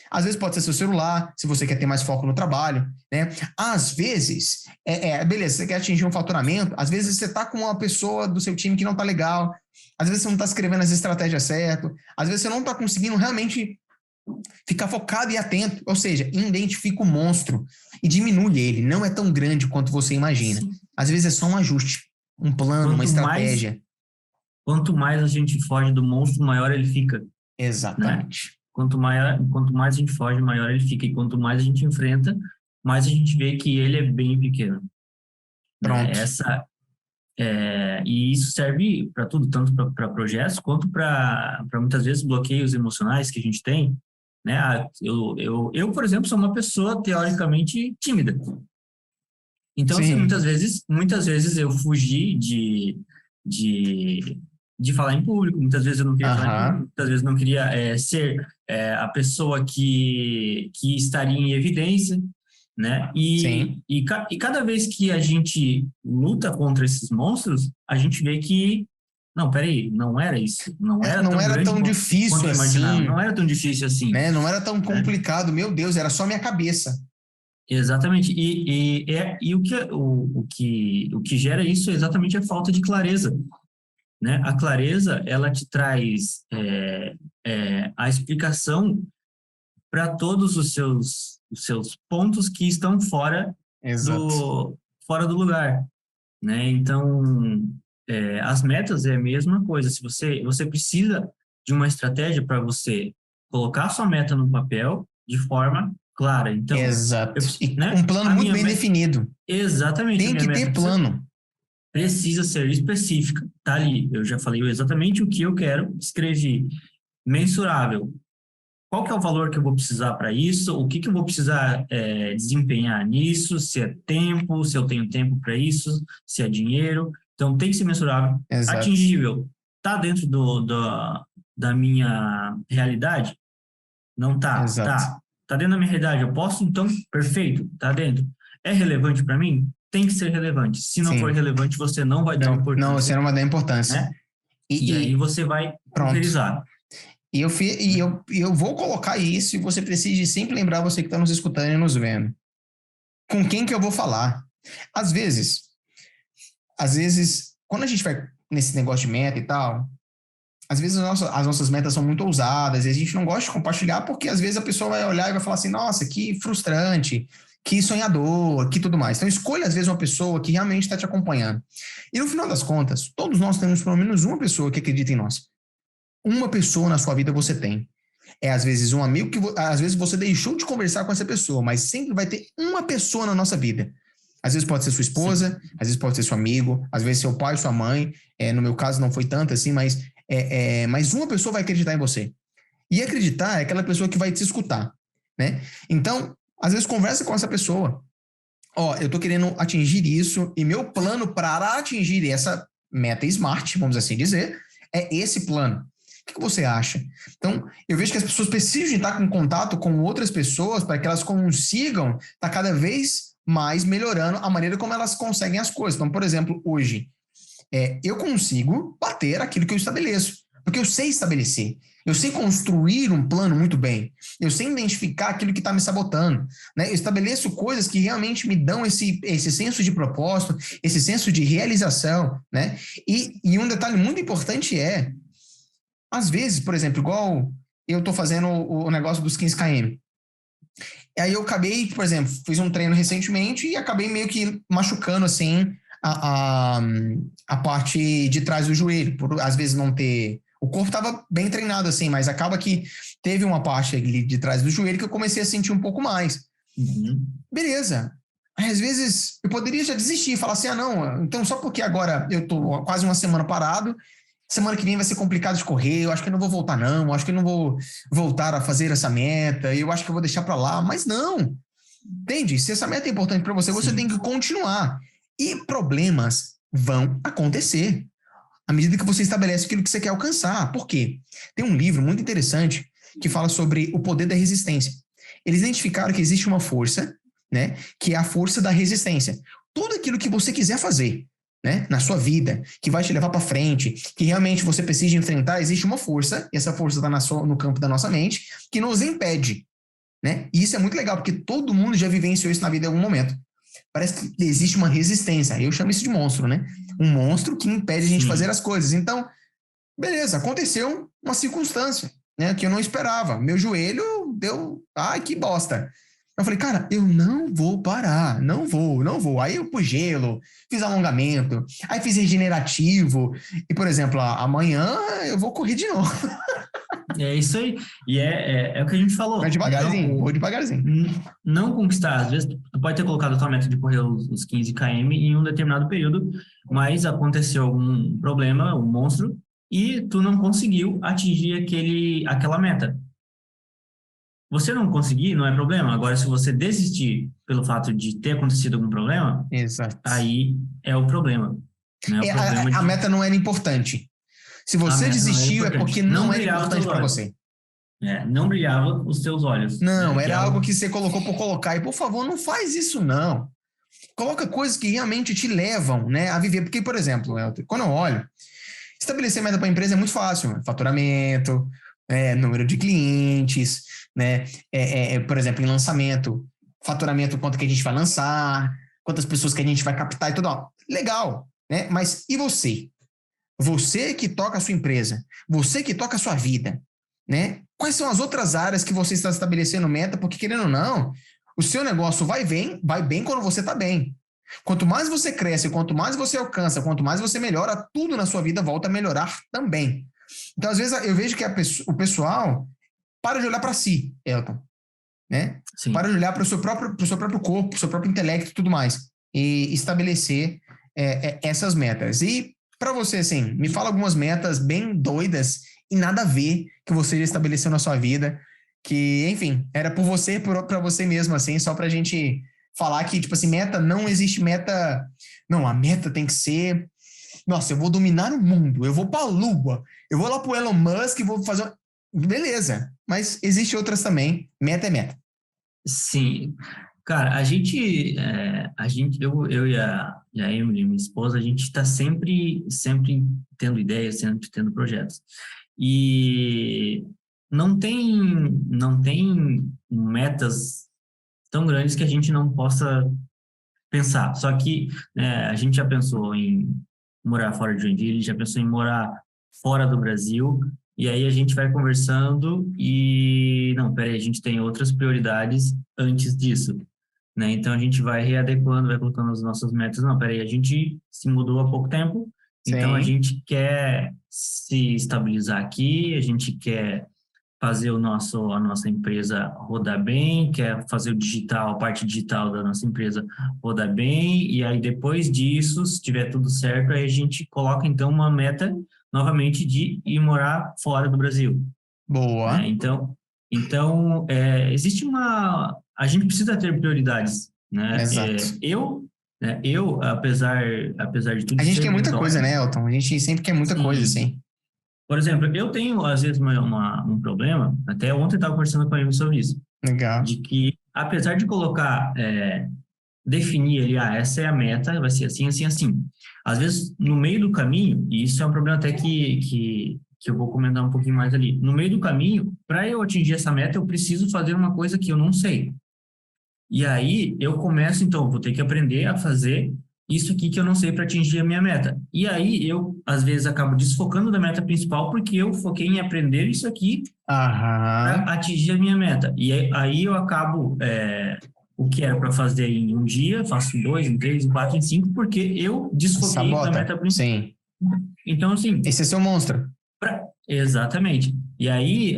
Às vezes pode ser seu celular, se você quer ter mais foco no trabalho, né? Às vezes, beleza, você quer atingir um faturamento, às vezes você está com uma pessoa do seu time que não está legal, às vezes você não está escrevendo as estratégias certas, às vezes você não está conseguindo realmente ficar focado e atento, ou seja, identifica o monstro e diminui ele, não é tão grande quanto você imagina. Às vezes é só um ajuste, um plano, uma estratégia. quanto mais a gente foge do monstro, maior ele fica, né? Exatamente. Quanto mais a gente foge, maior ele fica. E quanto mais a gente enfrenta, mais a gente vê que ele é bem pequeno, né? Pronto. E isso serve para tudo, tanto para projetos quanto para muitas vezes bloqueios emocionais que a gente tem, né? Eu, por exemplo, sou uma pessoa teoricamente tímida. Então, assim, Sim. muitas vezes eu fugi de falar em público, muitas vezes eu não queria falar em público, Aham. muitas vezes eu não queria ser a pessoa que estaria em evidência, né? Sim. E cada vez que a gente luta contra esses monstros, a gente vê que, não, peraí, não era isso, não era Não tão era grande tão quanto difícil eu imaginava, assim, não era tão difícil assim, né? Não era tão né? complicado. Meu Deus, era só minha cabeça. Exatamente. E o que gera isso é exatamente a falta de clareza, né? A clareza, ela te traz a explicação para todos os seus pontos que estão Exato. fora do lugar, né? Então, as metas é a mesma coisa. Se você precisa de uma estratégia para você colocar sua meta no papel de forma clara. Então, Exato. E um né? plano A muito minha bem meta, definido. exatamente, a Tem minha que meta ter plano. precisa ser específica. Tá ali. Eu já falei exatamente o que eu quero, escrevi mensurável. Qual que é o valor que eu vou precisar para isso? O que eu vou precisar desempenhar nisso? Se é tempo, se eu tenho tempo para isso, se é dinheiro. Então, tem que ser mensurável. Exato. Atingível. Está dentro da minha realidade? Não tá. Exato. Tá. Tá dentro da minha realidade. Eu posso? Então, perfeito. Tá dentro. É relevante para mim? Tem que ser relevante. Se não for Sim. relevante, você não vai dar Não, não, você importância, não vai dar importância. né? E E, aí e você vai pronto. pulverizar. E eu vou colocar isso e você precisa sempre lembrar, você que está nos escutando e nos vendo. Com quem que eu vou falar? Às vezes, quando a gente vai nesse negócio de meta e tal, às vezes as nossas metas são muito ousadas e a gente não gosta de compartilhar porque às vezes a pessoa vai olhar e vai falar assim, nossa, que frustrante, que sonhador, que tudo mais. Então escolha às vezes uma pessoa que realmente está te acompanhando. E no final das contas, todos nós temos pelo menos uma pessoa que acredita em nós. Uma pessoa na sua vida você tem. É às vezes um amigo que às vezes você deixou de conversar com essa pessoa, mas sempre vai ter uma pessoa na nossa vida. Às vezes pode ser sua Sim. esposa, às vezes pode ser seu amigo, às vezes seu pai, sua mãe. No meu caso não foi tanto assim, mas uma pessoa vai acreditar em você. E acreditar é aquela pessoa que vai te escutar, né? Então, às vezes conversa com essa pessoa. Ó, eu tô querendo atingir isso e meu plano para atingir essa meta smart, vamos assim dizer, é esse plano. O que você acha? Então, eu vejo que as pessoas precisam estar em contato com outras pessoas para que elas consigam estar cada vez mais melhorando a maneira como elas conseguem as coisas. Então, por exemplo, hoje, eu consigo bater aquilo que eu estabeleço, porque eu sei estabelecer. Eu sei construir um plano muito bem. Eu sei identificar aquilo que está me sabotando. Né? Eu estabeleço coisas que realmente me dão esse senso de propósito, esse senso de realização. Né? E um detalhe muito importante às vezes, por exemplo, igual eu estou fazendo o negócio dos 15 km. Aí eu acabei, por exemplo, fiz um treino recentemente e acabei meio que machucando assim a parte de trás do joelho, por às vezes não ter. O corpo estava bem treinado assim, mas acaba que teve uma parte ali de trás do joelho que eu comecei a sentir um pouco mais. Uhum. Beleza. Aí, às vezes eu poderia já desistir e falar assim: ah, não, então só porque agora eu tô quase uma semana parado, semana que vem vai ser complicado de correr, eu acho que eu não vou voltar, não, eu acho que eu não vou voltar a fazer essa meta, eu acho que eu vou deixar para lá, mas não. Entende? Se essa meta é importante para você, você tem Sim. que continuar. E problemas vão acontecer à medida que você estabelece aquilo que você quer alcançar. Por quê? Tem um livro muito interessante que fala sobre o poder da resistência. Eles identificaram que existe uma força, né, que é a força da resistência. Tudo aquilo que você quiser fazer, né, na sua vida, que vai te levar para frente, que realmente você precisa enfrentar, existe uma força, e essa força está no campo da nossa mente, que nos impede. Né? E isso é muito legal, porque todo mundo já vivenciou isso na vida em algum momento. Parece que existe uma resistência. Eu chamo isso de monstro, né? Um monstro que impede a gente de fazer Sim. as coisas. Então, beleza, aconteceu uma circunstância, né, que eu não esperava. Meu joelho deu, ai, que bosta. Eu falei, cara, eu não vou parar, não vou. Aí eu pus gelo, fiz alongamento, aí fiz regenerativo. E, por exemplo, amanhã eu vou correr de novo. É isso aí. E é o que a gente Mas falou. devagarzinho, vou devagarzinho. Não conquistar. Às vezes, tu pode ter colocado a tua meta de correr os 15 km em um determinado período, mas aconteceu algum problema, um monstro, e tu não conseguiu atingir aquela meta. Você não conseguir, não é problema. Agora, se você desistir pelo fato de ter acontecido algum problema, Exato. aí é o problema. Né? O problema A meta não era importante. Se a você meta não era desistiu, é importante. porque Não não era brilhava os importante teus para olhos. você. Não brilhava os teus olhos. Não, Que era é algo que você colocou por colocar. E, por favor, não faz isso, não. Coloca coisas que realmente te levam, né, a viver. Porque, por exemplo, Elton, quando eu olho, estabelecer meta para a empresa é muito fácil. Faturamento, número de clientes, né? Por exemplo, em lançamento, faturamento, quanto que a gente vai lançar, quantas pessoas que a gente vai captar e tudo. Ó, legal, né? Mas e você? Você que toca a sua empresa, você que toca a sua vida, né? Quais são as outras áreas que você está estabelecendo meta? Porque, querendo ou não, o seu negócio vai bem quando você está bem. Quanto mais você cresce, quanto mais você alcança, quanto mais você melhora, tudo na sua vida volta a melhorar também. Então, às vezes, eu vejo que o pessoal para de olhar para si, Elton, né? Sim. Para de olhar para o seu próprio corpo, para o seu próprio intelecto e tudo mais. E estabelecer essas metas. E para você, assim, me fala algumas metas bem doidas e nada a ver que você já estabeleceu na sua vida, que, enfim, era por você, para você mesmo, assim, só pra gente falar que, tipo assim, meta, não existe meta. Não, a meta tem que ser. Nossa, eu vou dominar o mundo, eu vou pra Lua, eu vou lá pro Elon Musk e vou fazer. Beleza, mas existe outras também. Meta é meta. Sim. Cara, eu e a Emily, minha esposa, a gente está sempre tendo ideias, sempre tendo projetos. E não tem metas tão grandes que a gente não possa pensar. Só que a gente já pensou em morar fora de Joinville, já pensou em morar fora do Brasil, e aí a gente vai conversando e, não, peraí, a gente tem outras prioridades antes disso, né? Então a gente vai readequando, vai colocando as nossas metas. Não, peraí, a gente se mudou há pouco tempo, então a Sim. gente quer se estabilizar aqui, a gente quer fazer a nossa empresa rodar bem, quer fazer o digital, a parte digital da nossa empresa rodar bem, e aí depois disso, se tiver tudo certo, aí a gente coloca então uma meta novamente de ir morar fora do Brasil, Boa. né? Então existe a gente precisa ter prioridades, né? Exato. Apesar de tudo A gente ser quer muita coisa, mentor, né, Elton? A gente sempre quer muita coisa, sim. assim. Por exemplo, eu tenho, às vezes, um problema, até ontem eu estava conversando com a Amy sobre isso, Legal. de que, apesar de colocar, definir ali, essa é a meta, vai ser assim, assim, assim. Às vezes, no meio do caminho, e isso é um problema até que eu vou comentar um pouquinho mais ali, no meio do caminho, para eu atingir essa meta, eu preciso fazer uma coisa que eu não sei. E aí, eu começo, então, vou ter que aprender a fazer isso aqui que eu não sei para atingir a minha meta. E aí, eu, às vezes, acabo desfocando da meta principal porque eu foquei em aprender isso aqui para Aham. atingir a minha meta. E aí eu acabo, o que era para fazer em um dia, faço em 2, em 3, em 4, em 5, porque eu desfoquei da Sabota? meta principal. Sim. Então, assim, Esse é seu monstro. exatamente. E aí,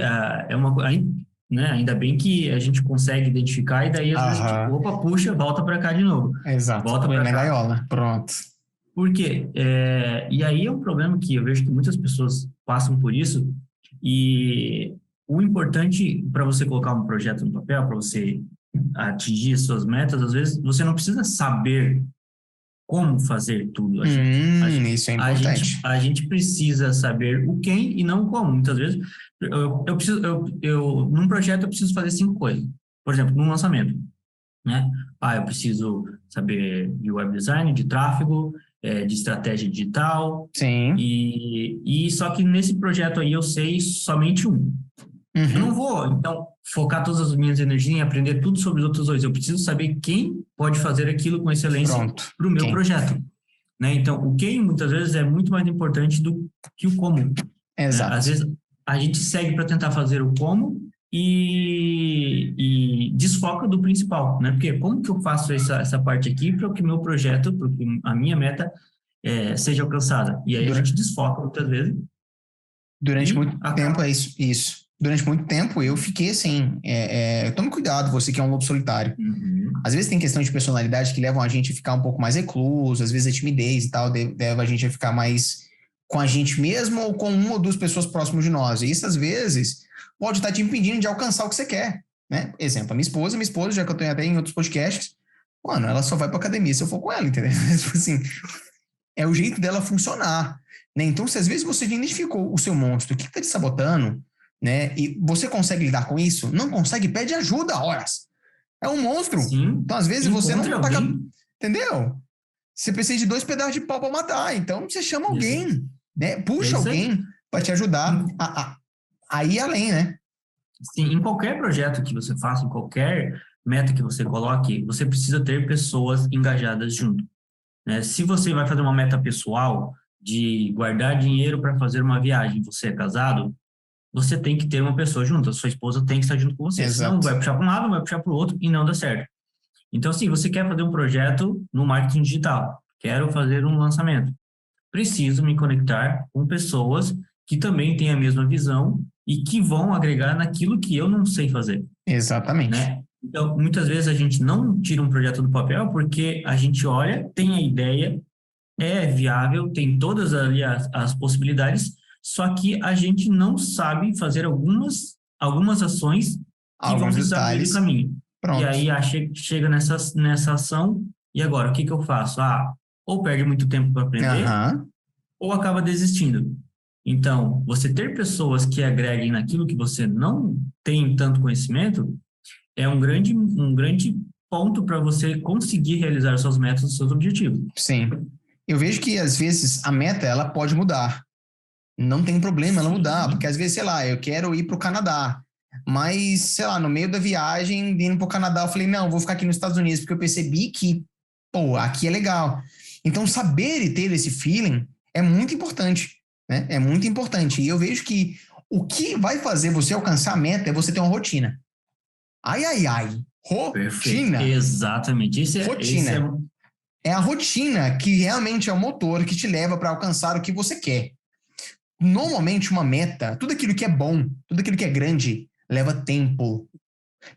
né, ainda bem que a gente consegue identificar e daí às vezes a gente, Aham. opa, puxa, volta para cá de novo. Exato. Volta Põe para na cá. gaiola. Pronto. Por quê? E aí é um problema que eu vejo que muitas pessoas passam por isso, e o importante para você colocar um projeto no papel, para você atingir suas metas, às vezes você não precisa saber como fazer tudo. Isso é importante. A gente precisa saber o quem e não o como. Muitas vezes, num projeto eu preciso fazer 5 coisas. Por exemplo, num lançamento, né? Eu preciso saber de web design, de tráfego, de estratégia digital, Sim. e só que nesse projeto aí eu sei somente um. Eu não Uhum. vou, então, focar todas as minhas energias em aprender tudo sobre os outros dois. Eu preciso saber quem pode fazer aquilo com excelência Pronto. para o meu Quem? projeto, né? Então, o quem, muitas vezes, é muito mais importante do que o como, né? Às Exato. vezes, a gente segue para tentar fazer o como, e desfoca do principal, né? Porque como que eu faço essa parte aqui para que o meu projeto, para que a minha meta seja alcançada? E aí a gente desfoca muitas vezes Durante e muito tempo acaba. é isso. Durante muito tempo eu fiquei assim, tome cuidado, você que é um lobo solitário. Uhum. Às vezes tem questão de personalidade que levam a gente a ficar um pouco mais recluso, às vezes a timidez e tal leva a gente a ficar mais com a gente mesmo ou com uma ou duas pessoas próximas de nós. E isso, às vezes, pode estar te impedindo de alcançar o que você quer, né? Exemplo, a minha esposa, já que eu tenho até em outros podcasts, mano, ela só vai pra academia se eu for com ela, entendeu? Tipo assim, é o jeito dela funcionar, né? Então, se às vezes você identificou o seu monstro, o que está te sabotando, né? E você consegue lidar com isso? Não consegue? Pede ajuda, horas. É um monstro. Sim, Então, às vezes, você encontre não tá. alguém. Entendeu? Você precisa de 2 pedaços de pau para matar. Então, você chama Isso, alguém, né? é Puxa isso aí. alguém para te ajudar Em, a ir além, né? sim, em qualquer projeto que você faça, em qualquer meta que você coloque, você precisa ter pessoas engajadas junto, né? Se você vai fazer uma meta pessoal de guardar dinheiro para fazer uma viagem, você é casado, você tem que ter uma pessoa junto, a sua esposa tem que estar junto com você, senão Exato. vai puxar para um lado, vai puxar para o outro e não dá certo. Então, assim, você quer fazer um projeto no marketing digital, quero fazer um lançamento, preciso me conectar com pessoas que também têm a mesma visão e que vão agregar naquilo que eu não sei fazer, Exatamente. né? Então, muitas vezes a gente não tira um projeto do papel porque a gente olha, tem a ideia, é viável, tem todas ali as possibilidades, só que a gente não sabe fazer algumas ações que vão Alguns precisar abrir o detalhes. caminho. E Pronto. aí chega nessa ação, e agora, o que que eu faço? Ou perde muito tempo para aprender, Aham. ou acaba desistindo. Então, você ter pessoas que agreguem naquilo que você não tem tanto conhecimento é um grande ponto para você conseguir realizar suas metas, os seus objetivos. Sim. Eu vejo que, às vezes, a meta, ela pode mudar. Não tem problema ela mudar, porque Sim, às vezes, sei lá, eu quero ir para o Canadá, mas, sei lá, no meio da viagem, indo para o Canadá, eu falei, não, vou ficar aqui nos Estados Unidos, porque eu percebi que, pô, aqui é legal. Então, saber e ter esse feeling é muito importante, né? É muito importante. E eu vejo que o que vai fazer você alcançar a meta é você ter uma rotina. Ai, ai, ai. perfeito. Rotina. Exatamente. Esse é Rotina. É a rotina que realmente é o motor que te leva para alcançar o que você quer. Normalmente, uma meta, tudo aquilo que é bom, tudo aquilo que é grande, leva tempo.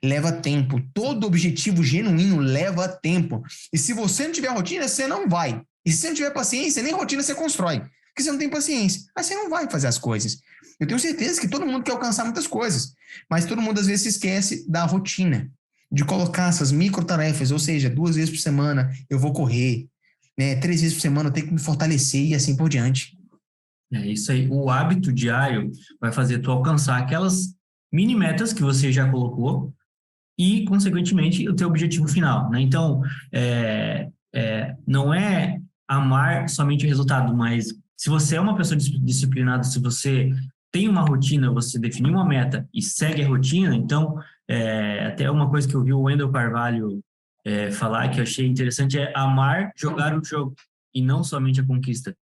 Leva tempo. Todo objetivo genuíno leva tempo. E se você não tiver rotina, você não vai. E se você não tiver paciência, nem rotina você constrói. Porque você não tem paciência. Aí você não vai fazer as coisas. Eu tenho certeza que todo mundo quer alcançar muitas coisas. Mas todo mundo, às vezes, se esquece da rotina. De colocar essas micro tarefas. Ou seja, 2 vezes por semana eu vou correr. Né? 3 vezes por semana eu tenho que me fortalecer e assim por diante. É isso aí. O hábito diário vai fazer tu alcançar aquelas mini metas que você já colocou e, consequentemente, o teu objetivo final, né? Então, não é amar somente o resultado, mas se você é uma pessoa disciplinada, se você tem uma rotina, você definiu uma meta e segue a rotina, então, até uma coisa que eu vi o Wendel Carvalho falar que eu achei interessante é amar jogar o jogo e não somente a conquista,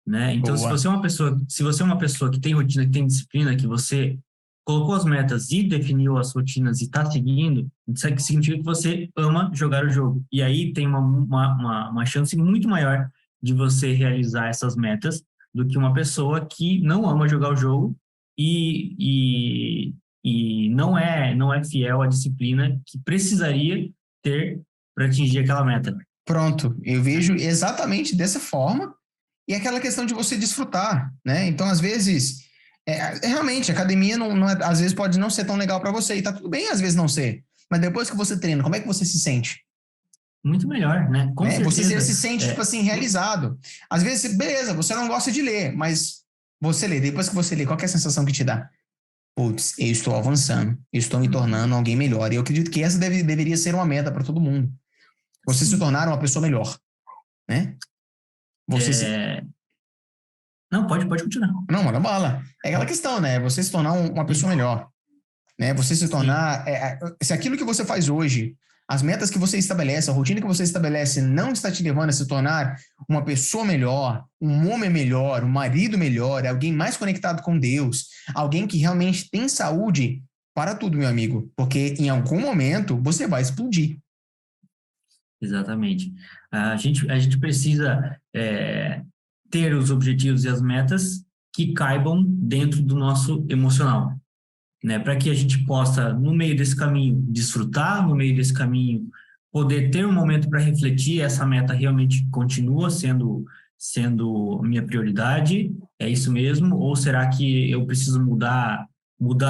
né? Então, se Boa. você é uma pessoa, se você é uma pessoa que tem rotina, que tem disciplina, que você colocou as metas e definiu as rotinas e está seguindo, isso significa que você ama jogar o jogo. E aí tem uma chance muito maior de você realizar essas metas do que uma pessoa que não ama jogar o jogo e não é fiel à disciplina que precisaria ter para atingir aquela meta. Pronto. Eu vejo exatamente dessa forma. E aquela questão de você desfrutar, né? Então, às vezes, realmente, a academia às vezes pode não ser tão legal para você, e tá tudo bem às vezes não ser. Mas depois que você treina, como é que você se sente? Muito melhor, né? Com Né? Você certeza. se sente, tipo assim, realizado. Às vezes, beleza, você não gosta de ler, mas você lê. Depois que você lê, qual é a sensação que te dá? Putz, eu estou avançando, eu estou me tornando alguém melhor. E eu acredito que essa deveria ser uma meta para todo mundo. Você se Sim. tornar uma pessoa melhor, né? Você se, É... Não, pode continuar. Não, manda bala. É aquela questão, né? Você se tornar uma pessoa Sim, melhor, né? Você se sim, tornar. Se aquilo que você faz hoje, as metas que você estabelece, a rotina que você estabelece não está te levando a se tornar uma pessoa melhor, um homem melhor, um marido melhor, alguém mais conectado com Deus, alguém que realmente tem saúde, para tudo, meu amigo, porque em algum momento você vai explodir. Exatamente. A gente precisa ter os objetivos e as metas que caibam dentro do nosso emocional, né? Para que a gente possa, no meio desse caminho, desfrutar, no meio desse caminho, poder ter um momento para refletir, essa meta realmente continua sendo minha prioridade? É isso mesmo? Ou será que eu preciso mudar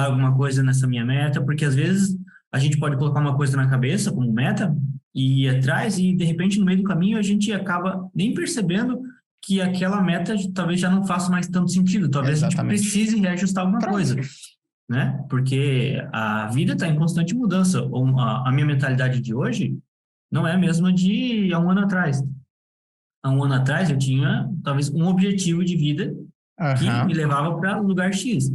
alguma coisa nessa minha meta? Porque às vezes a gente pode colocar uma coisa na cabeça como meta e ir atrás e de repente no meio do caminho a gente acaba nem percebendo que aquela meta talvez já não faça mais tanto sentido. Talvez a gente Exatamente. precise reajustar alguma coisa, né? Porque a vida está em constante mudança. A minha mentalidade de hoje não é a mesma de há um ano atrás. Há um ano atrás eu tinha talvez um objetivo de vida que me levava para lugar X.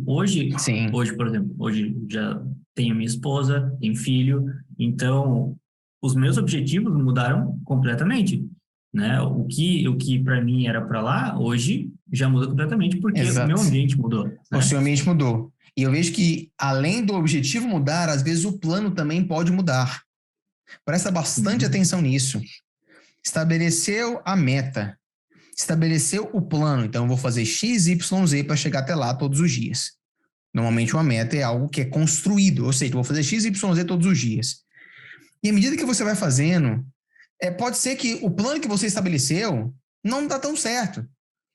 Sim. Hoje, por exemplo, hoje já tenho minha esposa, tenho filho, então os meus objetivos mudaram completamente, né? O que para mim era para lá, hoje já muda completamente porque o meu Exato. ambiente mudou, né? O seu ambiente mudou. E eu vejo que, além do objetivo mudar, às vezes o plano também pode mudar. Presta bastante atenção nisso. Estabeleceu a meta, estabeleceu o plano. Então, eu vou fazer X, Y, Z para chegar até lá todos os dias. Normalmente, uma meta é algo que é construído, ou seja, eu vou fazer X, Y, Z todos os dias. E à medida que você vai fazendo, pode ser que o plano que você estabeleceu não dá tão certo.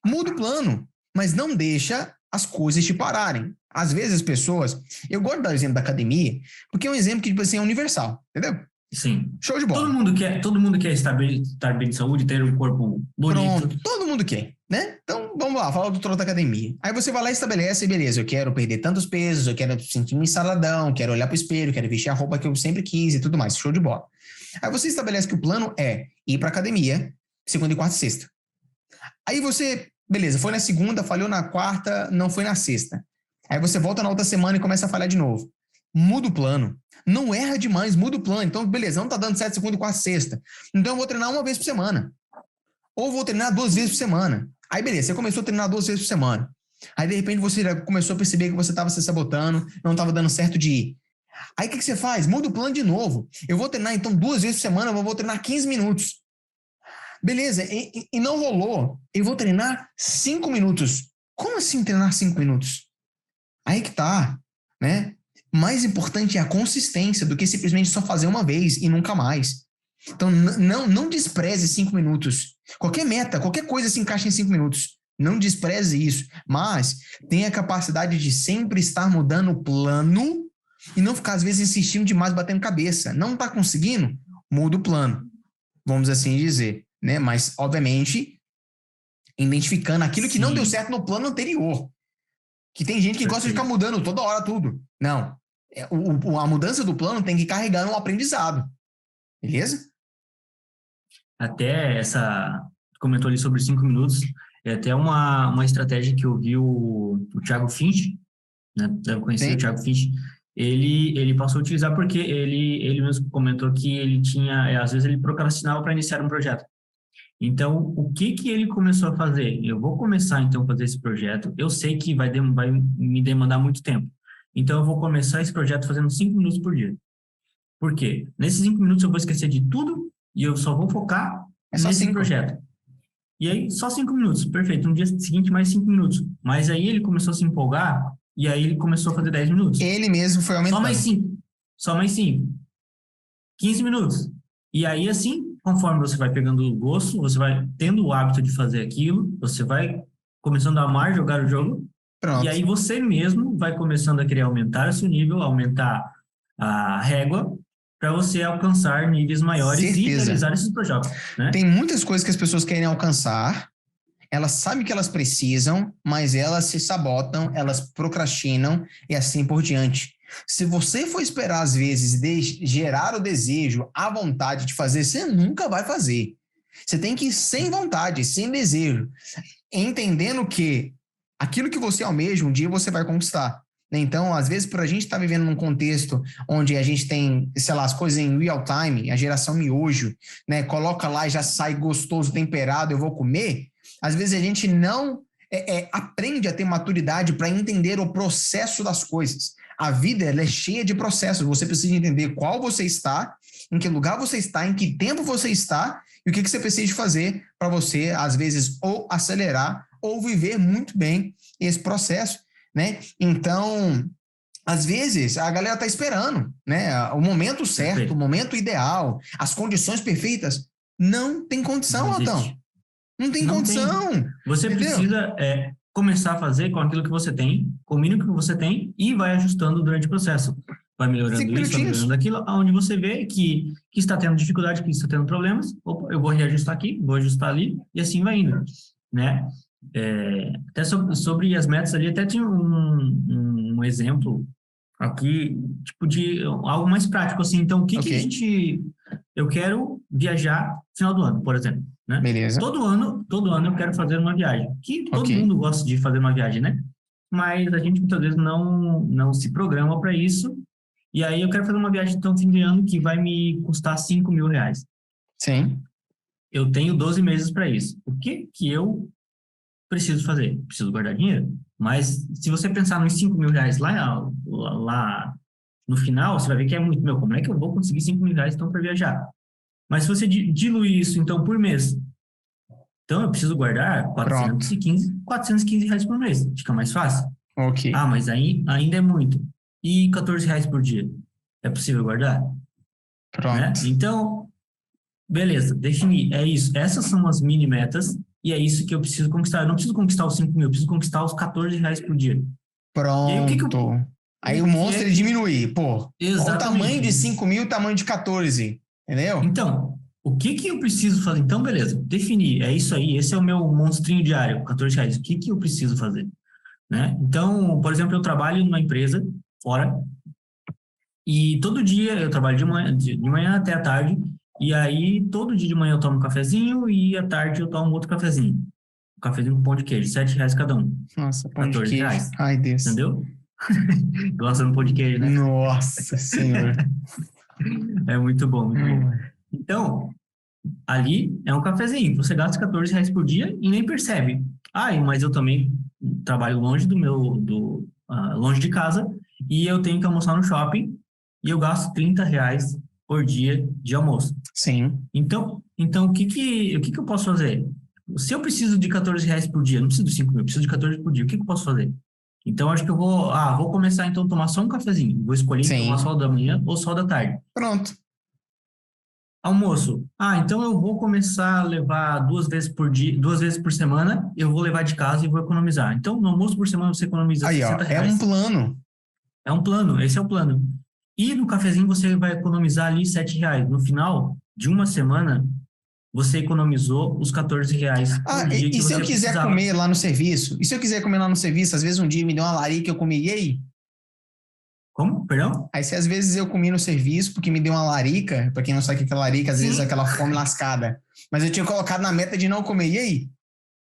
Muda o plano, mas não deixa as coisas te pararem. Às vezes as pessoas... Eu gosto de dar o exemplo da academia, porque é um exemplo que, tipo assim, é universal, entendeu? Sim. Show de bola. Todo mundo quer estar bem de saúde, ter um corpo bonito. Pronto, todo mundo quer, né? Então, vamos lá, fala do trono da academia. Aí você vai lá e estabelece, beleza, eu quero perder tantos pesos, eu quero sentir-me saladão, quero olhar pro espelho, quero vestir a roupa que eu sempre quis e tudo mais, show de bola. Aí você estabelece que o plano é ir pra academia segunda, quarta e sexta. Aí você, beleza, foi na segunda, falhou na quarta, não foi na sexta. Aí você volta na outra semana e começa a falhar de novo. Muda o plano. Não erra demais, muda o plano. Então, beleza, não tá dando certo segunda, quarta e sexta. Então, eu vou treinar uma vez por semana. Ou vou treinar 2 vezes por semana. Aí, beleza, você começou a treinar 2 vezes por semana. Aí, de repente, você já começou a perceber que você estava se sabotando, não estava dando certo de ir. Aí, o que você faz? Muda o plano de novo. Eu vou treinar, então, 2 vezes por semana, eu vou treinar 15 minutos. Beleza, e não rolou. Eu vou treinar 5 minutos. Como assim treinar 5 minutos? Aí que tá, né? Mais importante é a consistência do que simplesmente só fazer uma vez e nunca mais. Então, não despreze 5 minutos. Qualquer meta, qualquer coisa se encaixa em 5 minutos. Não despreze isso. Mas tenha a capacidade de sempre estar mudando o plano e não ficar, às vezes, insistindo demais, batendo cabeça. Não está conseguindo? Muda o plano. Vamos assim dizer, né? Mas, obviamente, identificando aquilo que não deu certo no plano anterior. Que tem gente que gosta de ficar mudando toda hora tudo. Não. A mudança do plano tem que carregar no aprendizado. Beleza? Até comentou ali sobre 5 minutos, é até uma estratégia que eu vi o Thiago Finch, né? Deve conhecer o Thiago Finch. Ele passou a utilizar porque ele mesmo comentou que ele tinha, às vezes ele procrastinava para iniciar um projeto. Então, o que ele começou a fazer? Eu vou começar, então, a fazer esse projeto. Eu sei que vai me demandar muito tempo. Então, eu vou começar esse projeto fazendo 5 minutos por dia. Por quê? Nesses 5 minutos eu vou esquecer de tudo e eu só vou focar nesse projeto. E aí, só 5 minutos. Perfeito. No dia seguinte, mais 5 minutos. Mas aí ele começou a se empolgar e aí ele começou a fazer 10 minutos. Ele mesmo foi aumentando. Só mais 5. 15 minutos. E aí, assim, conforme você vai pegando o gosto, você vai tendo o hábito de fazer aquilo, você vai começando a amar jogar o jogo. Pronto. E aí você mesmo vai começando a querer aumentar o seu nível, aumentar a régua, para você alcançar níveis maiores. Certeza. E realizar esses projetos, né? Tem muitas coisas que as pessoas querem alcançar, elas sabem que elas precisam, mas elas se sabotam, elas procrastinam e assim por diante. Se você for esperar, às vezes, gerar o desejo, a vontade de fazer, você nunca vai fazer. Você tem que ir sem vontade, sem desejo, entendendo que aquilo que você almeja, um dia você vai conquistar. Então, às vezes, por a gente estar vivendo num contexto onde a gente tem, sei lá, as coisas em real time, a geração miojo, né? Coloca lá e já sai gostoso, temperado, eu vou comer. Às vezes a gente não aprende a ter maturidade para entender o processo das coisas. A vida, ela é cheia de processos. Você precisa entender qual você está, em que lugar você está, em que tempo você está e o que você precisa fazer para você, às vezes, ou acelerar ou viver muito bem esse processo, né? Então, às vezes, a galera está esperando, né? O momento certo, Perfeito. o momento ideal, as condições perfeitas. Não tem condição, Não Altão. existe. Não tem Não condição. tem. Você Entendeu? precisa começar a fazer com aquilo que você tem, com o mínimo que você tem, e vai ajustando durante o processo. Vai 5 melhorando isso, vai minutinhos. melhorando aquilo, onde você vê que está tendo dificuldade, que está tendo problemas, opa, eu vou reajustar aqui, vou ajustar ali, e assim vai indo, né? Até sobre as metas ali, até tinha um exemplo aqui, tipo de algo mais prático, assim. Então, o que que a Ok, gente... Eu quero viajar no final do ano, por exemplo, né? beleza. Todo ano eu quero fazer uma viagem. Que todo Ok, mundo gosta de fazer uma viagem, né? Mas a gente muitas vezes não se programa para isso. E aí eu quero fazer uma viagem então fim de ano que vai me custar R$ 5.000. sim, Eu tenho 12 meses para isso. O que que eu preciso fazer? Preciso guardar dinheiro. Mas se você pensar nos R$ 5.000 lá no final, você vai ver que é muito. Meu, como é que eu vou conseguir R$ 5.000 então para viajar? Mas se você diluir isso então por mês, então eu preciso guardar pronto. R$ 415 por mês. Fica mais fácil. Ok, Ah, mas aí ainda é muito. E R$ 14 por dia? É possível guardar? Né? pronto. Então, beleza, definir. É isso. Essas são as mini metas e é isso que eu preciso conquistar. Eu não preciso conquistar os 5.000, eu preciso conquistar os R$ 14 por dia. E aí, Pronto. Aí o o que monstro é ele que... diminui. Pô, olha o tamanho de Exatamente. 5 mil, o tamanho de 14. Entendeu? Então, o que que eu preciso fazer? Então, beleza, definir, é isso aí, esse é o meu monstrinho diário, R$ 14. O que que eu preciso fazer? Né? Então, por exemplo, eu trabalho numa empresa fora e todo dia eu trabalho de manhã até a tarde e aí todo dia de manhã eu tomo um cafezinho e à tarde eu tomo outro cafezinho. Um cafezinho com pão de queijo, R$ 7 cada um, Nossa, pão de queijo. R$ 14, Ai, Deus. entendeu? Gosta do pão de queijo, né? Nossa Senhora. É muito bom, muito bom. Então, ali é um cafezinho. Você gasta R$ 14 por dia e nem percebe. Ah, mas eu também trabalho longe longe de casa e eu tenho que almoçar no shopping e eu gasto R$ 30 por dia de almoço. Sim, Então o que que eu posso fazer? Se eu preciso de R$ 14 por dia, não preciso de 5.000, eu preciso de 14 por dia, o que que eu posso fazer? Então, acho que vou começar então a tomar só um cafezinho. Vou escolher tomar só sim. o da manhã ou só o da tarde. Pronto. Almoço. Ah, então eu vou começar a levar 2 vezes por dia, 2 vezes por semana, eu vou levar de casa e vou economizar. Então, no almoço por semana você economiza Aí, ó, é um R$ 60. plano. É um plano, esse é o plano. E no cafezinho você vai economizar ali R$ 7. No final de uma semana, você economizou os R$ 14 por Ah, dia e que se eu você quiser precisava. comer lá no serviço? E se eu quiser comer lá no serviço, às vezes um dia me deu uma larica e eu comi, e aí? Como? Perdão? Aí se às vezes eu comi no serviço porque me deu uma larica, pra quem não sabe o que é larica, às vezes é Sim. aquela fome lascada. Mas eu tinha colocado na meta de não comer, e aí?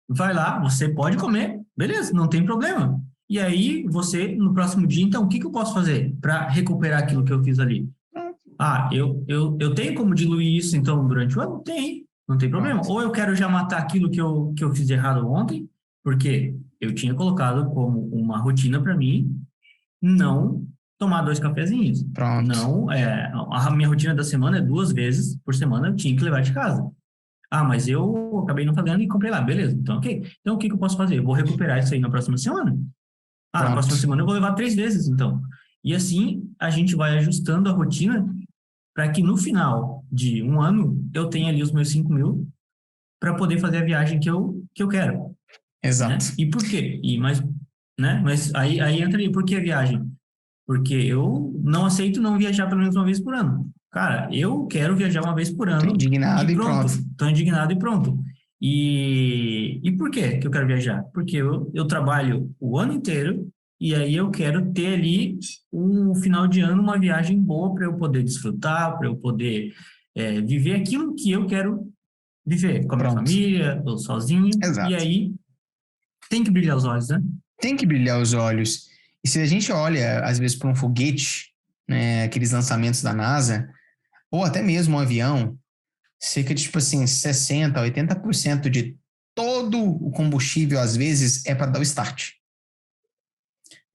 Vai lá, você pode comer, beleza, não tem problema. E aí, você, no próximo dia, então, o que que eu posso fazer para recuperar aquilo que eu fiz ali? Ah, eu tenho como diluir isso, então, durante o ano? Tem, não tem problema. Pronto. Ou eu quero já matar aquilo que eu fiz de errado ontem, porque eu tinha colocado como uma rotina para mim não tomar 2 cafezinhos. Pronto. Não, a minha rotina da semana é 2 vezes por semana eu tinha que levar de casa. Ah, mas eu acabei não fazendo e comprei lá, beleza. Então, ok. Então, o que que eu posso fazer? Eu vou recuperar isso aí na próxima semana. Ah, na Pronto. próxima semana eu vou levar 3 vezes, então. E assim a gente vai ajustando a rotina para que no final de um ano eu tenha ali os meus 5.000 para poder fazer a viagem que eu quero, Exato. né? E por quê? Mas aí entra aí, por que a viagem? Porque eu não aceito não viajar pelo menos uma vez por ano. Cara, eu quero viajar uma vez por Tô ano e indignado e pronto. pronto. Estou indignado e pronto. E por que eu quero viajar? Porque eu trabalho o ano inteiro e aí eu quero ter ali um final de ano, uma viagem boa para eu poder desfrutar, para eu poder viver aquilo que eu quero viver com a minha Pronto. família, ou sozinho. E Exato. aí tem que brilhar os olhos, né? Tem que brilhar os olhos. E se a gente olha, às vezes, para um foguete, né, aqueles lançamentos da NASA, ou até mesmo um avião, cerca de, tipo assim, 60%, 80% de todo o combustível, às vezes, é para dar o start.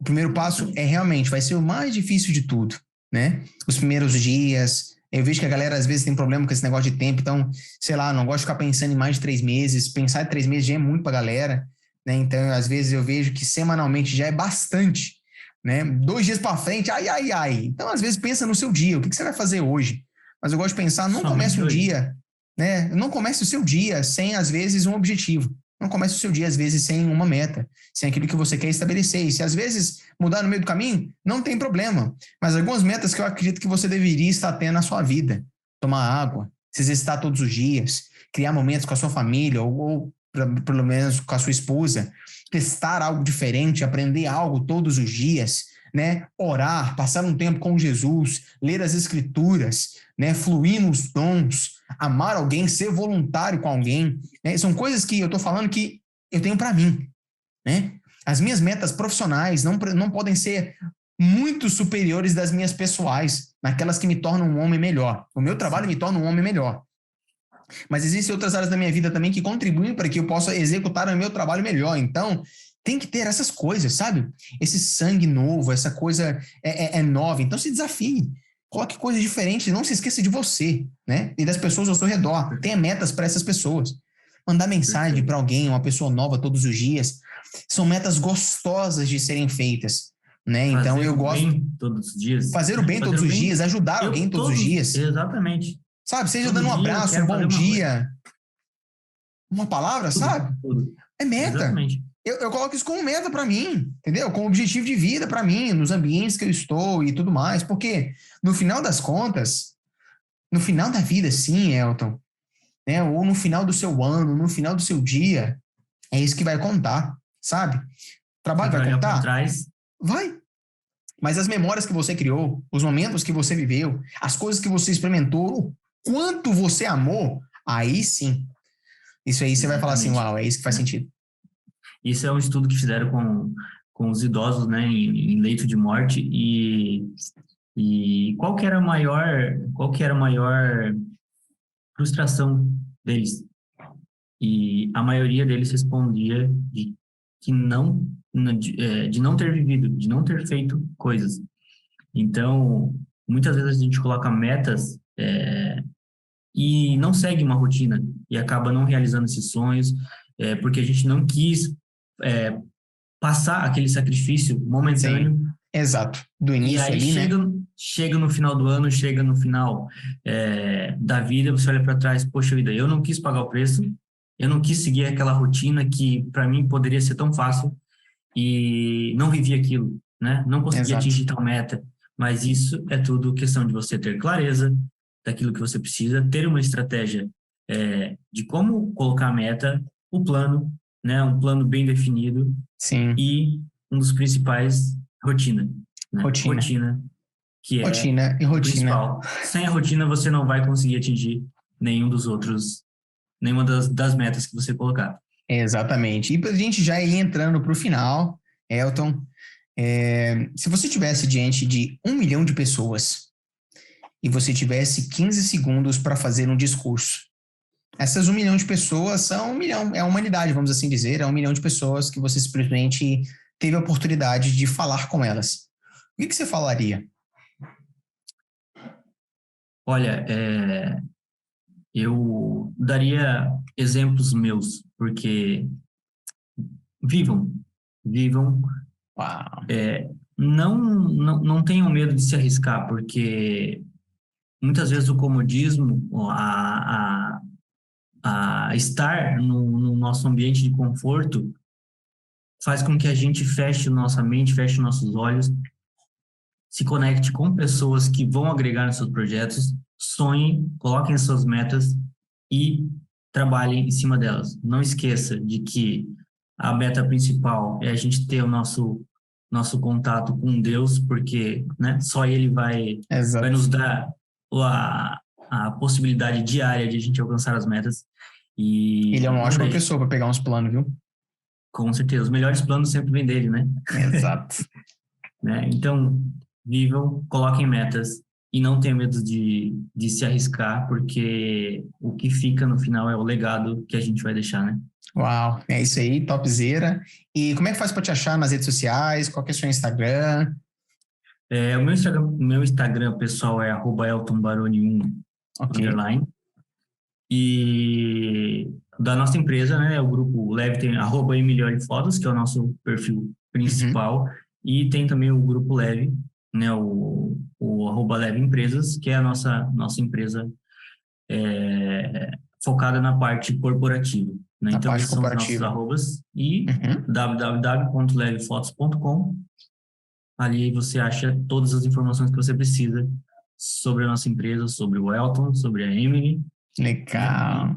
O primeiro passo realmente vai ser o mais difícil de tudo, né? Os primeiros dias. Eu vejo que a galera às vezes tem problema com esse negócio de tempo, então, sei lá, não gosto de ficar pensando em mais de 3 meses. Pensar em 3 meses já é muito pra galera, né? Então, às vezes eu vejo que semanalmente já é bastante, né? 2 dias para frente, ai, ai, ai. Então, às vezes pensa no seu dia, o que você vai fazer hoje? Mas eu gosto de pensar, não comece um dia, né? Não comece o seu dia sem, às vezes, um objetivo. Não comece o seu dia, às vezes, sem uma meta, sem aquilo que você quer estabelecer. E se, às vezes, mudar no meio do caminho, não tem problema. Mas algumas metas que eu acredito que você deveria estar tendo na sua vida. Tomar água, se exercitar todos os dias, criar momentos com a sua família ou pelo menos com a sua esposa, testar algo diferente, aprender algo todos os dias, né? Orar, passar um tempo com Jesus, ler as escrituras, né? Fluir nos dons, amar alguém, ser voluntário com alguém, né? São coisas que eu estou falando que eu tenho para mim, né? As minhas metas profissionais não podem ser muito superiores das minhas pessoais, naquelas que me tornam um homem melhor. O meu trabalho me torna um homem melhor. Mas existem outras áreas da minha vida também que contribuem para que eu possa executar o meu trabalho melhor. Então, tem que ter essas coisas, sabe? Esse sangue novo, essa coisa é nova. Então, se desafie. Coloque coisas diferentes. Não se esqueça de você, né? E das pessoas ao seu redor. Tenha metas para essas pessoas. Mandar mensagem para alguém, uma pessoa nova todos os dias. São metas gostosas de serem feitas, né? Então, eu gosto... Fazer o bem todos os dias. Fazer o bem todos os dias, ajudar alguém todos os dias. Exatamente. Sabe, seja dando um abraço, um bom dia, uma palavra, sabe? É meta. Exatamente. Eu coloco isso como meta para mim, entendeu? Como objetivo de vida para mim, nos ambientes que eu estou e tudo mais. Porque, no final das contas, no final da vida, sim, Elton, né? Ou no final do seu ano, no final do seu dia, é isso que vai contar, sabe? O trabalho vai contar? Pra trás. Vai. Mas as memórias que você criou, os momentos que você viveu, as coisas que você experimentou, quanto você amou, aí sim. Isso aí você vai falar assim, uau, é isso que faz sentido. Isso é um estudo que fizeram com os idosos, né, em leito de morte, e qual que era a maior frustração deles? E a maioria deles respondia de não ter vivido, de não ter feito coisas. Então, muitas vezes a gente coloca metas e não segue uma rotina e acaba não realizando esses sonhos, porque a gente não quis passar aquele sacrifício momentâneo. Sim, exato. Do início e aí ali, chega no final do ano, chega no final da vida, você olha para trás, poxa vida, eu não quis pagar o preço, eu não quis seguir aquela rotina que para mim poderia ser tão fácil e não vivi aquilo, né? Não consegui atingir tal meta. Mas isso é tudo questão de você ter clareza daquilo que você precisa, ter uma estratégia de como colocar a meta, o plano, né? Um plano bem definido. Sim. E um dos principais, rotina. Né? Rotina, que rotina e rotina. Principal. Sem a rotina, você não vai conseguir atingir nenhuma das metas que você colocar. Exatamente. E para a gente já ir entrando para o final, Elton, se você tivesse diante de 1 milhão de pessoas e você tivesse 15 segundos para fazer um discurso, essas 1 milhão de pessoas são 1 milhão, é a humanidade, vamos assim dizer, é 1 milhão de pessoas que você simplesmente teve a oportunidade de falar com elas. O que você falaria? Olha, eu daria exemplos meus, porque vivam. Uau. Não tenham medo de se arriscar, porque muitas vezes o comodismo, a estar no nosso ambiente de conforto, faz com que a gente feche nossa mente, feche nossos olhos, se conecte com pessoas que vão agregar nos seus projetos, sonhem, coloquem suas metas e trabalhem em cima delas. Não esqueça de que a meta principal é a gente ter o nosso contato com Deus, porque, né, só Ele vai nos dar a possibilidade diária de a gente alcançar as metas. E Ele é uma ótima pessoa para pegar uns planos, viu? Com certeza. Os melhores planos sempre vêm dele, né? Exato. Né? Então, vivam, coloquem metas e não tenha medo de se arriscar, porque o que fica no final é o legado que a gente vai deixar, né? Uau, é isso aí, topzera. E como é que faz para te achar nas redes sociais? Qual que é o seu Instagram? O meu Instagram pessoal é @eltonbaroni1 Ok. underline. E da nossa empresa, né, o grupo Leve tem @Emilioli Fotos, que é o nosso perfil Uhum. principal, e tem também o grupo Leve, né, o @Leve Empresas, que é a nossa empresa focada na parte corporativa, né? Na Então parte esses são os nossos corporativa. arrobas e Uhum. www.levefotos.com. Ali você acha todas as informações que você precisa sobre a nossa empresa, sobre o Elton, sobre a Emily, né? E Legal.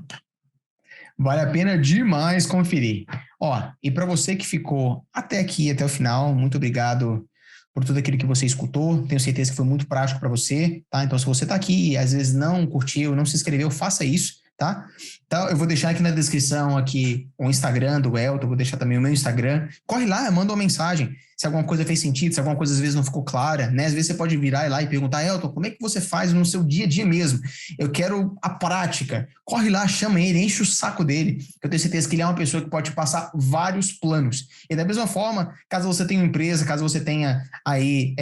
Vale a pena demais conferir. Ó, e para você que ficou até aqui, até o final, muito obrigado por tudo aquilo que você escutou. Tenho certeza que foi muito prático para você, tá? Então, se você está aqui e às vezes não curtiu, não se inscreveu, faça isso, tá? Então, eu vou deixar aqui na descrição aqui o Instagram do Elton, vou deixar também o meu Instagram. Corre lá, manda uma mensagem. Se alguma coisa fez sentido, se alguma coisa às vezes não ficou clara, né? Às vezes você pode virar lá e perguntar, Elton, como é que você faz no seu dia a dia mesmo? Eu quero a prática. Corre lá, chama ele, enche o saco dele. Eu tenho certeza que ele é uma pessoa que pode passar vários planos. E da mesma forma, caso você tenha uma empresa, caso você tenha aí,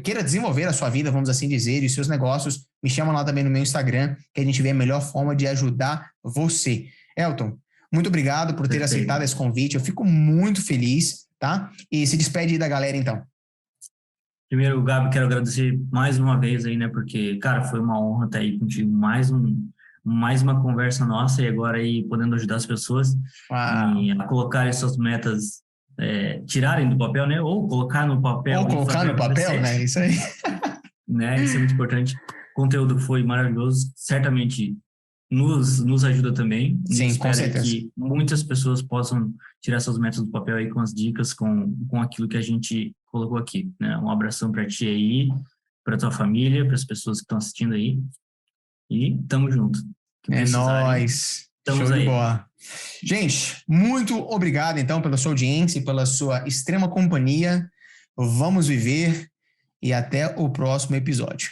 queira desenvolver a sua vida, vamos assim dizer, e os seus negócios, me chama lá também no meu Instagram, que a gente vê a melhor forma de ajudar você. Elton, muito obrigado por ter aceitado perfeito. esse convite. Eu fico muito feliz, tá? E se despede aí da galera, então. Primeiro, Gabi, quero agradecer mais uma vez aí, né? Porque, cara, foi uma honra estar aí contigo, mais uma conversa nossa e agora aí podendo ajudar as pessoas Uau. a colocar essas metas, tirarem do papel, né? Ou colocar no Ou papel e colocar fazer no papel, acontecer, né? Isso aí. né? Isso é muito importante. O conteúdo foi maravilhoso, certamente nos ajuda também e Sim, com espero aí certeza. que muitas pessoas possam tirar seus metas do papel aí com as dicas, com aquilo que a gente colocou aqui, né? Um abração para ti aí, para tua família, para as pessoas que estão assistindo aí e tamo junto. O que É precisarem, nóis. estamos Show de aí. bola. Gente, muito obrigado então pela sua audiência e pela sua extrema companhia. Vamos viver e até o próximo episódio.